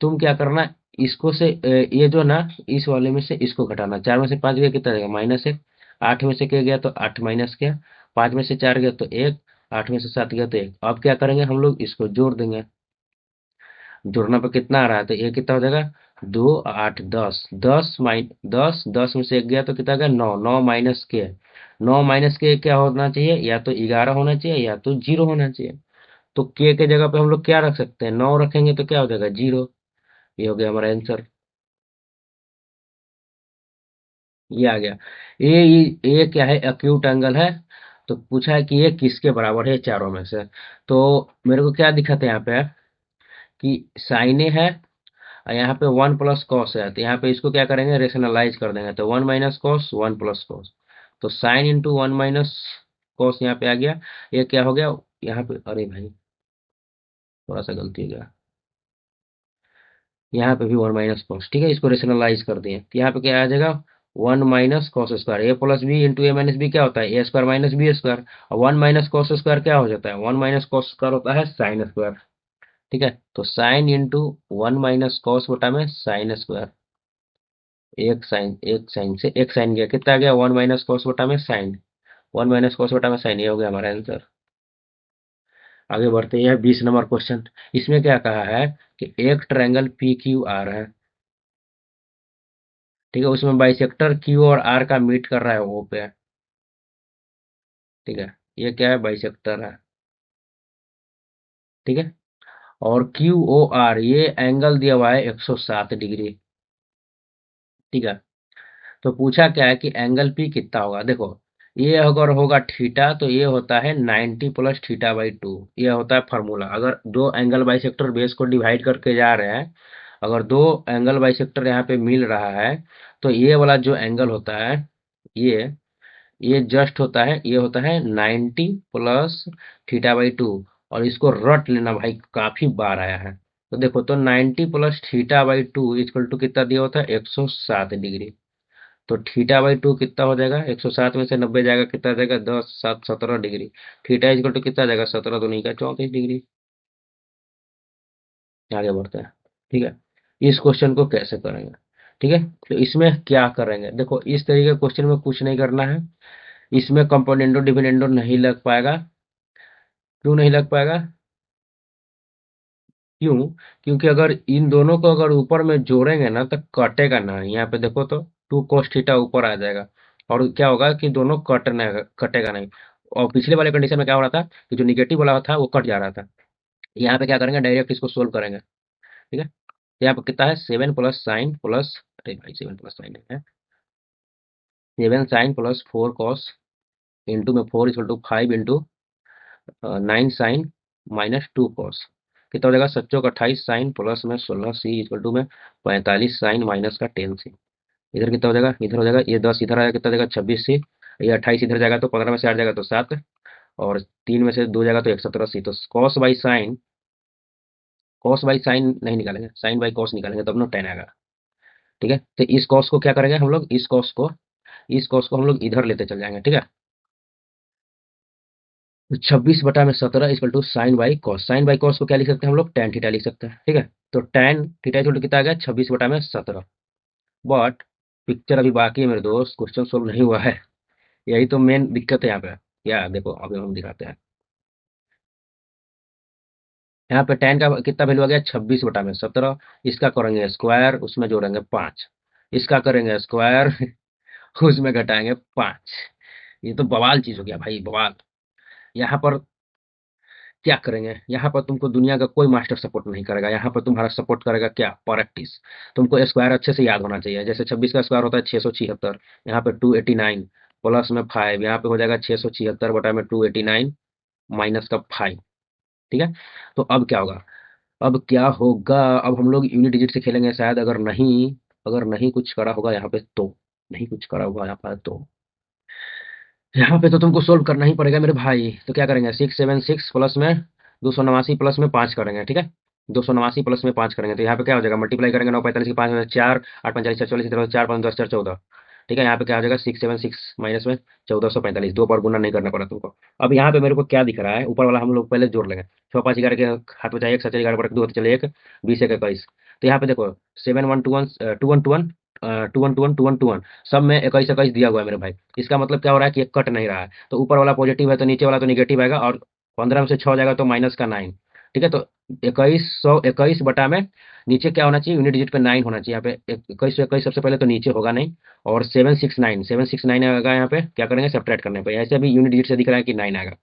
तुम क्या करना, इसको से ये जो ना, इस वाले में से इसको घटाना, 4 में से 5 गया कितना जाएगा -1, 8 में से क्या गया तो 8 माइनस क्या, 5 में से 4 गया तो 1, 8 में से 7 गया तो 1। अब क्या करेंगे हम लोग इसको जोड़ देंगे, जोड़ना पे कितना आ रहा है, तो ये कितना हो जाएगा दो आठ दस, 10 में से एक गया तो कितना गया, 9, 9 - के, 9 - के क्या होना चाहिए, या तो 11 होना चाहिए या तो 0 होना चाहिए। तो के जगह पे हम लोग क्या रख सकते हैं, 9 रखेंगे तो क्या हो जाएगा, 0। ये हो गया हमारा आंसर। ये आ गया। ए क्या है, एक्यूट एंगल है। तो पूछा है कि ये किसके बराबर है चारों में से। तो मेरे को क्या दिखा था यहाँ पे कि साइन ए है, और यहाँ पे 1 + कॉस है, तो यहाँ पे इसको क्या करेंगे, रेशनलाइज कर देंगे, तो 1 - कॉस 1 + कॉस। तो साइन इंटू 1 - कॉस यहाँ पे आ गया। ये क्या हो गया यहाँ पे, अरे भाई थोड़ा सा गलती हो गया, यहाँ पे भी 1 - कॉस, ठीक है, इसको रेशनलाइज कर दिए, तो यहाँ पे क्या आ जाएगा, 1 - cos square, a + b into a - b क्या होता है, a² - b² और 1 - कॉस स्क्वायर क्या हो जाता है, 1 - कॉस स्क्वायर होता है साइन स्क्वायर। ठीक है, तो साइन इंटू 1 - कॉस बटा में साइन स्क्वायर, एक साइन से एक साइन गया, कितना आ गया, 1 - कॉस बटा में साइन, 1 - कॉस बटा में साइन, ये हो गया हमारा आंसर। आगे बढ़ते हैं 20 नंबर क्वेश्चन। इसमें क्या कहा है कि एक ट्रायंगल पी क्यू आर है, ठीक है, उसमें बाइसेक्टर क्यू और आर का मीट कर रहा है ओ पे, ठीक है, ये क्या है, बाइसेक्टर है, ठीक है, और क्यू ओ आर ये एंगल दिया हुआ है 107 डिग्री, ठीक है। तो पूछा क्या है कि एंगल पी कितना होगा, देखो ये अगर होगा थीटा तो ये होता है 90 + थीटा/2, ये होता है फार्मूला। अगर दो एंगल बाइसेक्टर बेस को डिवाइड करके जा रहे हैं, अगर दो एंगल बाइसेक्टर यहाँ पे मिल रहा है, तो ये वाला जो एंगल होता है, ये ये जस्ट होता है, ये होता है 90 + थीटा/2, और इसको रट लेना भाई, काफी बार आया है। तो देखो, तो 90 + थीटा/2 इक्वल टू कितना दिया होता है, 107 डिग्री। तो थीटा/2 कितना हो जाएगा, 107 में से 90 जाएगा, कितना जाएगा, 10 7 17 डिग्री। थीटा इक्वल टू कितना जाएगा, 17 दूनी का 34 डिग्री। आगे बढ़ते हैं, ठीक है। इस क्वेश्चन को कैसे करेंगे, ठीक है, तो इसमें क्या करेंगे, देखो इस तरीके के क्वेश्चन में कुछ नहीं करना है। इसमें कंपोनेंडो डिविडेंडो नहीं लग पाएगा। क्यों नहीं लग पाएगा, क्यों, क्योंकि अगर इन दोनों को अगर ऊपर में जोड़ेंगे ना तो कटेगा ना, यहाँ पे देखो तो 2 cos थीटा ऊपर आ जाएगा, और क्या होगा कि दोनों कटेगा नहीं। और पिछले वाले कंडीशन में क्या हो रहा था कि जो निगेटिव वाला था वो कट जा रहा था। यहाँ पे क्या करेंगे, डायरेक्ट इसको सोल्व करेंगे, ठीक है। तो यहाँ पे कितना है, 7 + साइन प्लस, अरे भाई 7 + साइन है, 7 sin + 4 cos इंटू में 4 = 5 इंटू 9 sin - 2 cos, कितना हो जाएगा, 7 × 28 साइन प्लस में 16 c इक्वल टू में 45 साइन माइनस का 10 c। इधर कितना हो जाएगा, इधर हो जाएगा, ये 10 इधर आएगा, कितना हो जाएगा, 26 c। ये 28 इधर जाएगा तो 15 में से 8 जाएगा तो 7, और 3 में से 2 जाएगा तो 117 c। तो कॉस बाई साइन नहीं निकालेंगे, साइन बाई कॉस निकालेंगे तब ना 10 आएगा, ठीक है। तो इस कॉस को क्या करेंगे हम लोग, इस कॉस को हम लोग इधर लेते चल जाएंगे, ठीक है। तो 26/17 equal to sine by cos को क्या लिख सकते हैं हम लोग, टेन थीटा लिख सकते हैं, ठीक है। तो टेन थीटा इक्वल टू कितना आ गया, 26/17। बट पिक्चर अभी बाकी है मेरे दोस्त, क्वेश्चन सोल्व नहीं हुआ है। यही तो मेन दिक्कत है यहाँ पे। या देखो अभी हम दिखाते हैं, यहाँ पे टेन का कितना वैल्यू आ गया, 26/17। इसका करेंगे स्क्वायर, उसमें जोड़ेंगे 5, इसका करेंगे स्क्वायर उसमें घटाएंगे 5। ये तो बवाल चीज हो गया भाई, बवाल। यहाँ पर क्या करेंगे, यहाँ पर तुमको दुनिया का कोई मास्टर सपोर्ट नहीं करेगा, यहाँ पर तुम्हारा सपोर्ट करेगा क्या, प्रैक्टिस। तुमको स्क्वायर अच्छे से याद होना चाहिए, जैसे 26 का स्क्वायर होता है 676, यहाँ पे 289 प्लस में 5, यहाँ पे हो जाएगा 676 बटा में 289 माइनस का 5, ठीक है। तो अब क्या होगा, अब क्या होगा, अब हम लोग यूनिट डिजिट से खेलेंगे शायद, अगर नहीं कुछ करा होगा यहाँ पे तो, नहीं कुछ करा होगा यहाँ पे तो तुमको सोल्व करना ही पड़ेगा मेरे भाई। तो क्या करेंगे, 676 प्लस में 289 प्लस में 5 करेंगे, ठीक है। 289 प्लस में 5 करेंगे तो यहाँ पे क्या हो जाएगा, मल्टीप्लाई करेंगे 9 45 के 5 में 4 8 45 44 इधर 4 5 10 4 14, ठीक है। यहाँ पे क्या हो जाएगा, 676 माइनस में 1445, दो बार गुना नहीं करना पड़ा तुमको। अब यहाँ पे मेरे को क्या दिख रहा है, ऊपर वाला हम लोग पहले जोड़ लेंगे, 6 5 11 के हाथ बचाए, 1 7 11 पर 2 चले 1 20 1 21। तो यहाँ पे देखो 7 1 2 1 2 1 2 1 2 1 2 1 2 1 सब में 21 21 दिया हुआ है मेरे भाई। इसका मतलब क्या हो रहा है कि ये कट नहीं रहा है, तो ऊपर वाला पॉजिटिव है तो नीचे वाला तो निगेटिव आएगा, और 15 में से 6 जाएगा तो -9। ठीक है, तो 2121 में नीचे क्या होना चाहिए, यूनिट डिजिट पे 9 होना चाहिए। यहाँ पे 2121 सबसे पहले तो नीचे होगा नहीं, और 769 आएगा। यहाँ पे क्या करेंगे, सब्ट्रैक्ट करने पे, ऐसे अभी यूनिट डिजिट से दिख रहा है कि 9 आएगा।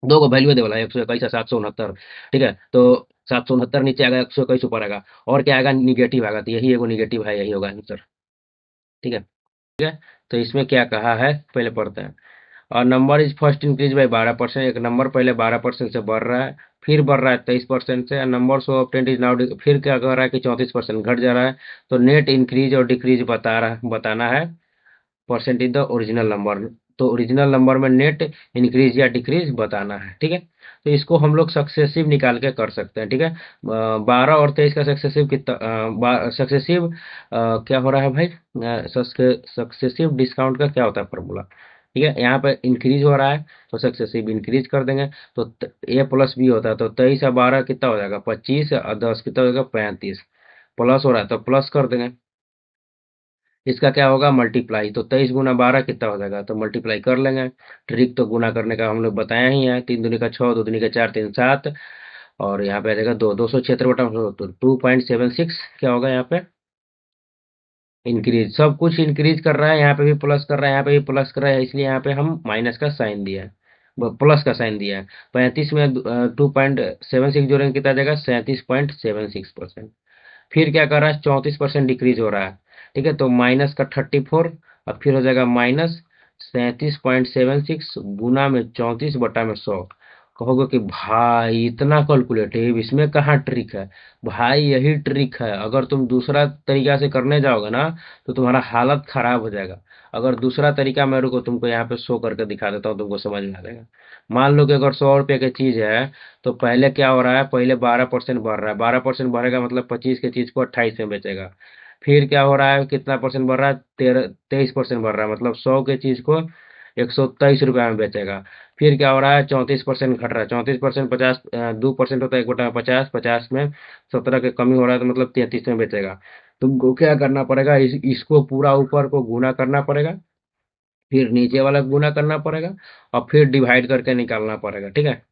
दो को वैल्यू दे वाला है, 121 है 769। ठीक है, तो 769 नीचे आएगा, 121 ऊपर आएगा, और क्या आएगा, निगेटिव आएगा, तो यही एगो निगेटिव है, यही होगा आंसर। ठीक है, ठीक है। तो इसमें क्या कहा है पहले पढ़ते हैं। और number is first increase by 12%, एक नंबर पहले 12% से बढ़ रहा है, फिर बढ़ रहा है 23% से, number so obtained is now, फिर क्या कर रहा है कि 34% घट जा रहा है। तो नेट इंक्रीज और डिक्रीज बताना है, percent is the original number. तो ओरिजिनल नंबर में नेट इंक्रीज या डिक्रीज बताना है। ठीक है, तो इसको हम लोग सक्सेसिव निकाल के कर सकते हैं। ठीक है, 12 और 23 का सक्सेसिव कितना, सक्सेसिव क्या हो रहा है भाई, सक्सेसिव डिस्काउंट का क्या होता है फॉर्मूला। ठीक है, यहाँ पे इंक्रीज हो रहा है, तो सक्सेसिव इंक्रीज कर देंगे। तो ए प्लस बी होता है, तो 23 और 12 कितना हो जाएगा, 25, और 10 कितना हो जाएगा, 35। प्लस हो रहा है तो प्लस कर देंगे। इसका क्या होगा, मल्टीप्लाई, तो 23 गुना 12 कितना हो जाएगा, तो मल्टीप्लाई कर लेंगे। ट्रिक तो गुना करने का हम लोग बताया ही है, 3 दूनी का 6, 2 दूनी का 4, 3 7, और यहाँ पे आ जाएगा 276 तो 2.76 क्या होगा यहाँ पे, इंक्रीज। सब कुछ इंक्रीज कर रहा है, यहाँ पे भी प्लस कर रहा है, यहाँ पे भी प्लस कर रहा है, इसलिए यहाँ पे हम माइनस का साइन दिया है, प्लस का साइन दिया है। 35 में 2.76 जोड़ेंगे कितना आ जाएगा, 37.76%। फिर क्या कर रहा है, 34% डिक्रीज हो रहा है। ठीक है, तो माइनस का 34, अब फिर हो जाएगा माइनस 37.76 गुना में 34/100। कहोगे कि भाई इतना कैलकुलेटिव, इसमें कहाँ ट्रिक है। भाई यही ट्रिक है, अगर तुम दूसरा तरीका से करने जाओगे ना, तो तुम्हारा हालत खराब हो जाएगा। अगर दूसरा तरीका मैं रुको तुमको यहाँ पे शो करके दिखा देता हूँ, तुमको समझ में आ जाएगा। मान लो कि अगर 100 रुपये की चीज है, तो पहले क्या हो रहा है, पहले 12% बढ़ रहा है, 12% बढ़ेगा मतलब 25 की चीज को 28 में बेचेगा। फिर क्या हो रहा है, कितना परसेंट बढ़ रहा है, 23% बढ़ रहा है, मतलब 100 की चीज को 123 रुपया में बेचेगा। फिर क्या हो रहा है, 34% घट रहा है, 34% 50, 2% होता है 1/50, 50 में 17 के कमी हो रहा है, तो मतलब 33 में बेचेगा। तुमको क्या करना पड़ेगा, इसको पूरा ऊपर को गुना करना पड़ेगा, फिर नीचे वाला गुना करना पड़ेगा, और फिर डिवाइड करके निकालना पड़ेगा। ठीक है,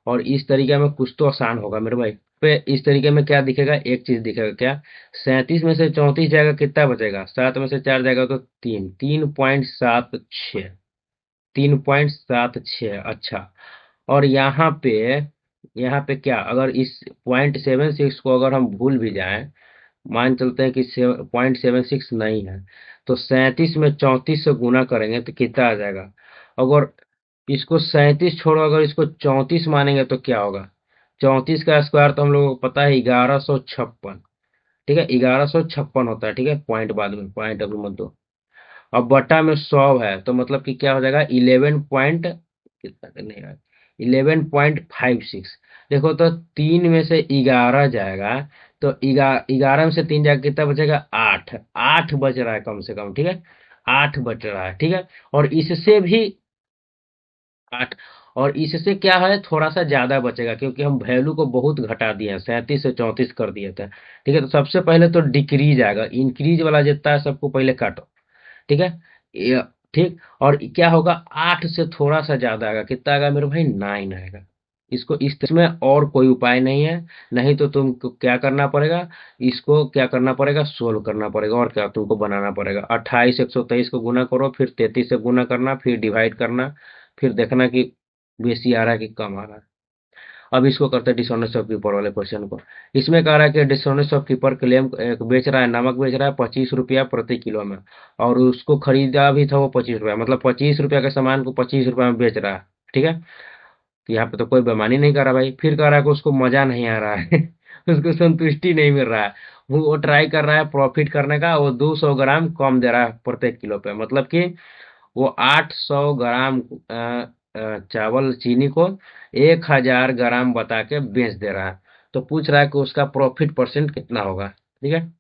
और इस तरीके में कुछ तो आसान होगा मेरे भाई। पे इस तरीके में क्या दिखेगा, एक चीज दिखेगा क्या, 37 में से 34 जाएगा, कितना बचेगा, 7 में से 4 जाएगा तो 3.76, 3.76। अच्छा, और यहाँ पे क्या, अगर इस 0.76 को अगर हम भूल भी जाएं, मान चलते हैं कि 0.76 नहीं है, तो 37 में 34 से गुना करेंगे तो कितना आ जाएगा। अगर इसको 37 छोड़ो, अगर इसको 34 मानेंगे तो क्या होगा, 34 का स्क्वायर तो हम लोगों को पता है 1156। ठीक है, 1156 होता है। ठीक है, पॉइंट बाद में, पॉइंट अभी मत दो। अब बटा में 100 है, तो मतलब कि क्या हो जाएगा, 11 पॉइंट कितना करने है, 11.56। देखो तो 3 में से 11 जाएगा, तो 11 में से 3 जाएगा, कितना बचेगा, 8, 8 बच रहा है कम से कम। ठीक है, 8 बच रहा है। ठीक है, और इससे भी 8, और इससे क्या है, थोड़ा सा ज्यादा बचेगा, क्योंकि हम वैल्यू को बहुत घटा दिए हैं, 37 से 34 कर दिए थे। ठीक है, तो सबसे पहले तो डिक्रीज आएगा, इंक्रीज वाला जितना है सबको पहले काटो। ठीक है, ये ठीक, और क्या होगा, 8 से थोड़ा सा ज्यादा आएगा, कितना आएगा मेरे भाई, 9 आएगा। इसको इसमें और कोई उपाय नहीं है, नहीं तो तुमको क्या करना पड़ेगा, इसको क्या करना पड़ेगा, सोल्व करना पड़ेगा, और क्या तुमको बनाना पड़ेगा, 28 123 को गुना करो, फिर 33 से गुना करना, फिर डिवाइड करना, फिर देखना कि बेसी आ रहा है कि कम आ रहा है। अब इसको करते हैं डिसऑनेस्ट शॉपकीपर वाले क्वेश्चन को। इसमें कह रहा है कि डिसऑनेस्ट शॉपकीपर क्लेम बेच रहा है, नमक बेच रहा है 25 रुपया प्रति किलो में, और उसको खरीदा भी था वो 25 रुपया, मतलब 25 रुपया के सामान को 25 रुपया में बेच रहा है। ठीक है, तो यहाँ पे तो कोई बेईमानी नहीं कर रहा भाई। फिर कह रहा है कि उसको मजा नहीं आ रहा है उसको संतुष्टि नहीं मिल रहा है, वो ट्राई कर रहा है प्रॉफिट करने का, वो 200 ग्राम कम दे रहा है प्रत्येक किलो पे, मतलब कि वो 800 ग्राम चावल चीनी को 1000 ग्राम बता के बेच दे रहा है। तो पूछ रहा है कि उसका प्रॉफिट परसेंट कितना होगा। ठीक है,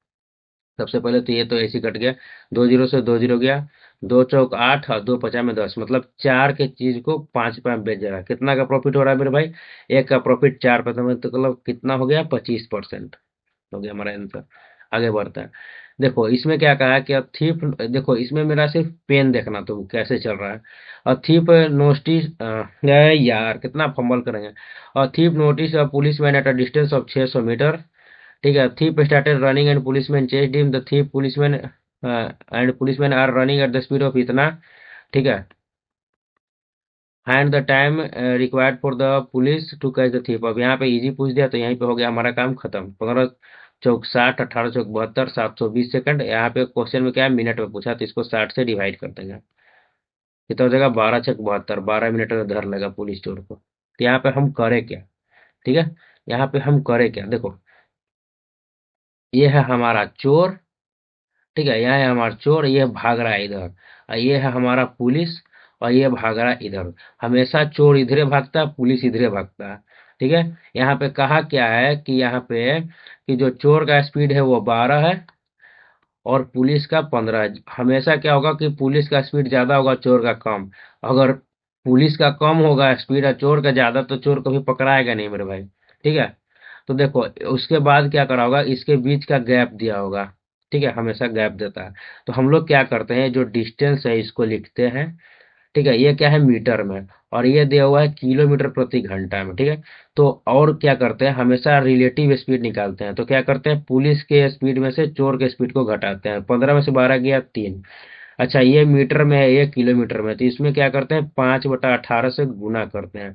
सबसे पहले तो ये तो ऐसे ही कट गया, 2 जीरो से 2 जीरो गया, 2 चौक 8 और 2 पचा में 10, मतलब 4 के चीज को 5 रुपये में बेच दे रहा है। कितना का प्रॉफिट हो रहा है मेरे भाई, एक का प्रॉफिट 4 पैसे में, तो मतलब कितना हो गया, 25% हो गया हमारा आंसर। आगे बढ़ता है। देखो इसमें क्या कहा है कि थीफ, देखो इसमें मेरा सिर्फ पेन देखना तुम कैसे चल रहा है। और थीफ नोटिस, यार कितना फंबल करेंगे। और thief notice police man at a distance of 600 metre. ठीक है, thief started running and policeman chased him, the thief policeman and policeman are running at the speed of इतना। ठीक है, and the time required for the police to catch the thief. अब यहाँ पे easy पूछ दिया तो यहीं पे हो गया हमारा काम खत्म। 15 चौक 60, 18 चौक 72, 720 सेकंड। यहाँ पे क्वेश्चन में क्या है, मिनट में पूछा, तो इसको 60 से डिवाइड कर देंगे। कितना हो जाएगा, 12 चौक 72, 12 मिनट में धर लेगा पुलिस चोर को। तो यहाँ पे हम करें क्या, ठीक है, यहाँ पे हम करें क्या, देखो ये है हमारा चोर। ठीक है, यह है हमारा चोर, ये भाग रहा है इधर। और ये है हमारा पुलिस, और ये भाग रहा है इधर। हमेशा चोर इधरे भागता है, पुलिस इधरे भागता है। ठीक है, यहाँ पे कहा क्या है कि यहाँ पे कि जो चोर का स्पीड है वो 12 है और पुलिस का 15 है। हमेशा क्या होगा कि पुलिस का स्पीड ज्यादा होगा, चोर का कम। अगर पुलिस का कम होगा स्पीड और चोर का ज्यादा, तो चोर कभी पकड़ाएगा नहीं मेरे भाई। ठीक है, तो देखो उसके बाद क्या करा होगा, इसके बीच का गैप दिया होगा। ठीक है, हमेशा गैप देता है। तो हम लोग क्या करते हैं, जो डिस्टेंस है इसको लिखते हैं। ठीक है, ये क्या है मीटर में, और ये दिया हुआ है किलोमीटर प्रति घंटा में। ठीक है, तो और क्या करते हैं, हमेशा रिलेटिव स्पीड निकालते हैं। तो क्या करते हैं, पुलिस के स्पीड में से चोर के स्पीड को घटाते हैं। 15 में से 12 गया 3। अच्छा, ये मीटर में है, ये किलोमीटर में है, तो इसमें क्या करते हैं, 5/18 से गुना करते हैं।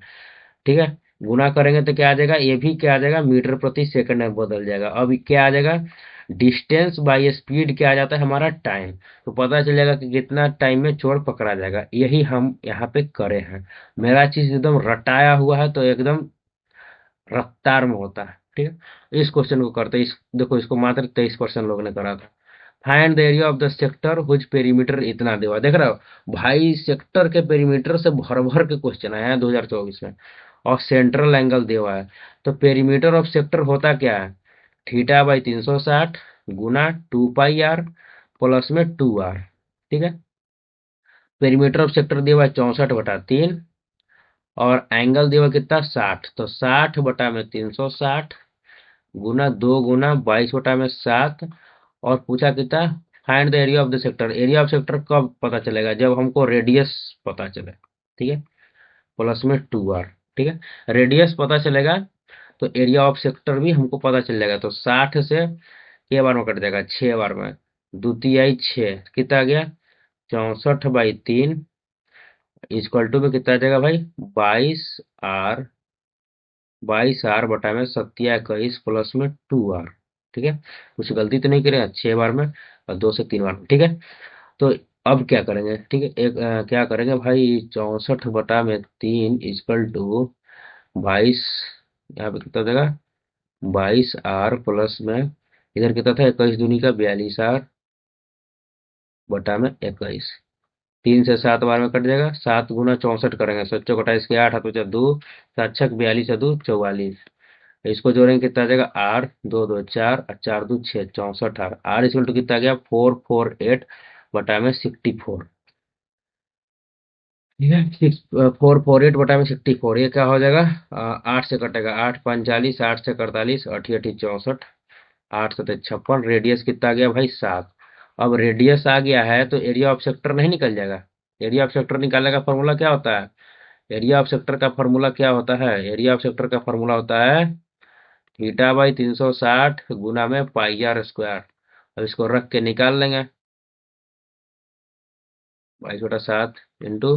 ठीक है, गुना करेंगे तो क्या आ जाएगा, ये भी क्या आ जाएगा, मीटर प्रति सेकंड में बदल जाएगा। अब क्या आ जाएगा, डिस्टेंस बाय स्पीड क्या आ जाता है, हमारा टाइम। तो पता चलेगा कि कितना टाइम में चोर पकड़ा जाएगा। यही हम यहाँ पे करे हैं। मेरा चीज एकदम रटाया हुआ है, तो एकदम रफ्तार में होता है। ठीक है, इस क्वेश्चन को करते हैं। इस देखो, इसको मात्र 23% लोगों ने करा था। Find the area of the sector whose perimeter इतना देवा, देख रहे हो भाई, सेक्टर के पेरीमीटर से भर भर के क्वेश्चन आया है 2024 में। और सेंट्रल एंगल देवा है। तो पेरीमीटर ऑफ सेक्टर होता क्या है, θ/360 गुना 2πr प्लस में 2r। ठीक है, पेरीमीटर ऑफ सेक्टर दिया हुआ है 64/3, और एंगल दिया हुआ कितना, 60। तो 60/360 गुना 2 गुना 22/7। और पूछा कितना, find the area of the sector. Area of sector कब पता चलेगा, जब हमको रेडियस पता चले। ठीक है, प्लस में 2r। ठीक है, रेडियस पता चलेगा तो एरिया ऑफ सेक्टर भी हमको पता चल जाएगा। तो 60 से के बार में कट जाएगा, 6 बार में। द्वितीय 6 कितना आ गया, 64/3 इक्वल टू में कितना आ जाएगा भाई, 22r। 22r बटा में 27 प्लस में 2r। ठीक है, कुछ गलती तो नहीं करेगा, 6 बार में और 2 से 3 बार में। ठीक है, तो अब क्या करेंगे, ठीक है, क्या करेंगे भाई, 64/3 इक्वल टू 22, यहाँ पे कितना देगा, 22r प्लस में इधर कितना था, 21 दूनी का 42r बटा में 21। 3 से 7 बार में कट जाएगा, 7 गुना 64 करेंगे, 7 के 8 हाथ बचा 2, 7 छक 42 है 2 44। इसको जोड़ेंगे कितना आ जाएगा, आर 2 2 4 और 4 2 6, 64r। आर इक्वल टू कितना आ गया, 448 बटा में 64। ठीक है, 448 बटा में 64, ये क्या हो जाएगा, 8 से कटेगा, 8 5 40, 8 6 48, 8 8 64, 8 7 56। रेडियस कितना आ गया भाई, 7। अब रेडियस आ गया है तो एरिया ऑफ सेक्टर नहीं निकल जाएगा। एरिया ऑफ सेक्टर निकालने का फॉर्मूला क्या होता है, एरिया ऑफ सेक्टर का फॉर्मूला क्या होता है, एरिया ऑफ सेक्टर का फॉर्मूला होता है θ/360 गुना में πr²। अब इसको रख के निकाल लेंगे, 22/7 इंटू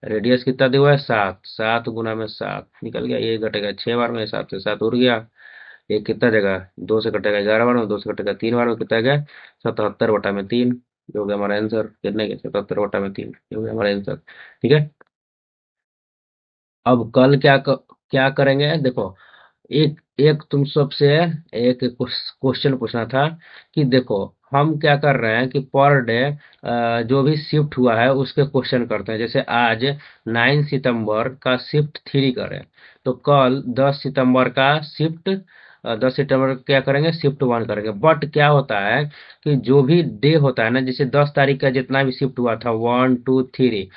रेडियस कितना दिया हुआ है, 7। 7 गुना में 7 निकल गया, ये घटेगा 6 बार में, 7 से 7 उड़ गया। ये कितना जगह, 2 से कटेगा 11 बार में, 2 से कटेगा 3 बार में, कितना गया, 77/3। ये हो गया हमारा आंसर, कितने के, 77/3, ये हो गया हमारा आंसर। ठीक है, अब कल क्या करेंगे, देखो एक एक तुम सबसे एक क्वेश्चन पूछना था कि देखो हम क्या कर रहे हैं कि पर डे जो भी शिफ्ट हुआ है उसके क्वेश्चन करते हैं। जैसे आज 9 सितंबर का शिफ्ट 3 करें, तो कल 10 सितंबर का शिफ्ट 10 सितंबर क्या करेंगे, शिफ्ट 1 करेंगे। बट क्या होता है कि जो भी डे होता है ना, जैसे 10 तारीख का जितना भी शिफ्ट हुआ था 1 2 3,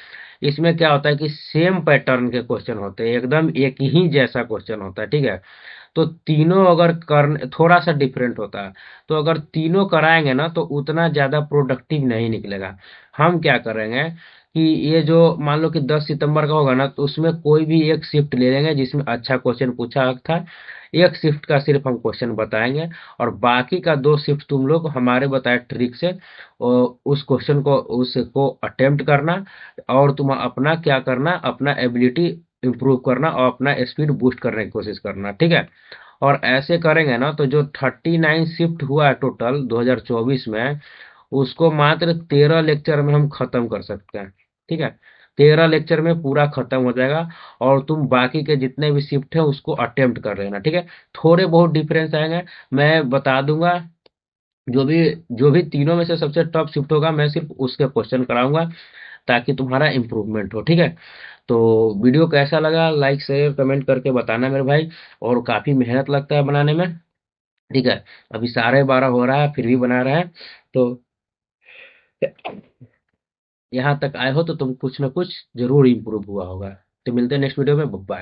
इसमें क्या होता है कि सेम पैटर्न के क्वेश्चन होते हैं, एकदम एक ही जैसा क्वेश्चन होता है। ठीक है, तो तीनों अगर कर थोड़ा सा डिफरेंट होता है, तो अगर तीनों कराएंगे ना तो उतना ज़्यादा प्रोडक्टिव नहीं निकलेगा। हम क्या करेंगे कि ये जो मान लो कि 10 सितंबर का होगा ना, तो उसमें कोई भी एक शिफ्ट ले लेंगे जिसमें अच्छा क्वेश्चन पूछा था, एक शिफ्ट का सिर्फ हम क्वेश्चन बताएंगे, और बाकी का 2 शिफ्ट तुम लोग हमारे बताए ट्रिक से उस क्वेश्चन को उसको अटेम्प्ट करना, और तुम अपना क्या करना, अपना एबिलिटी इम्प्रूव करना और अपना स्पीड बूस्ट करने की कोशिश करना, ठीक है। और ऐसे करेंगे ना तो जो 39 शिफ्ट हुआ है टोटल 2024 में, उसको मात्र 13 लेक्चर में हम खत्म कर सकते हैं, ठीक है। 13 लेक्चर में पूरा खत्म हो जाएगा, और तुम बाकी के जितने भी शिफ्ट है उसको अटेम्प्ट कर लेना, ठीक है। थोड़े बहुत डिफरेंस आएंगे, मैं बता दूंगा। जो भी जो भी तीनों में से सबसे टफ शिफ्ट होगा, मैं सिर्फ उसके क्वेश्चन कराऊंगा, ताकि तुम्हारा इम्प्रूवमेंट हो, ठीक है। तो वीडियो कैसा लगा, लाइक शेयर कमेंट करके बताना मेरे भाई। और काफ़ी मेहनत लगता है बनाने में, ठीक है। अभी 12:30 हो रहा है फिर भी बना रहे हैं। तो यहाँ तक आए हो तो तुम कुछ ना कुछ जरूर इम्प्रूव हुआ होगा। तो मिलते हैं नेक्स्ट वीडियो में, बाय।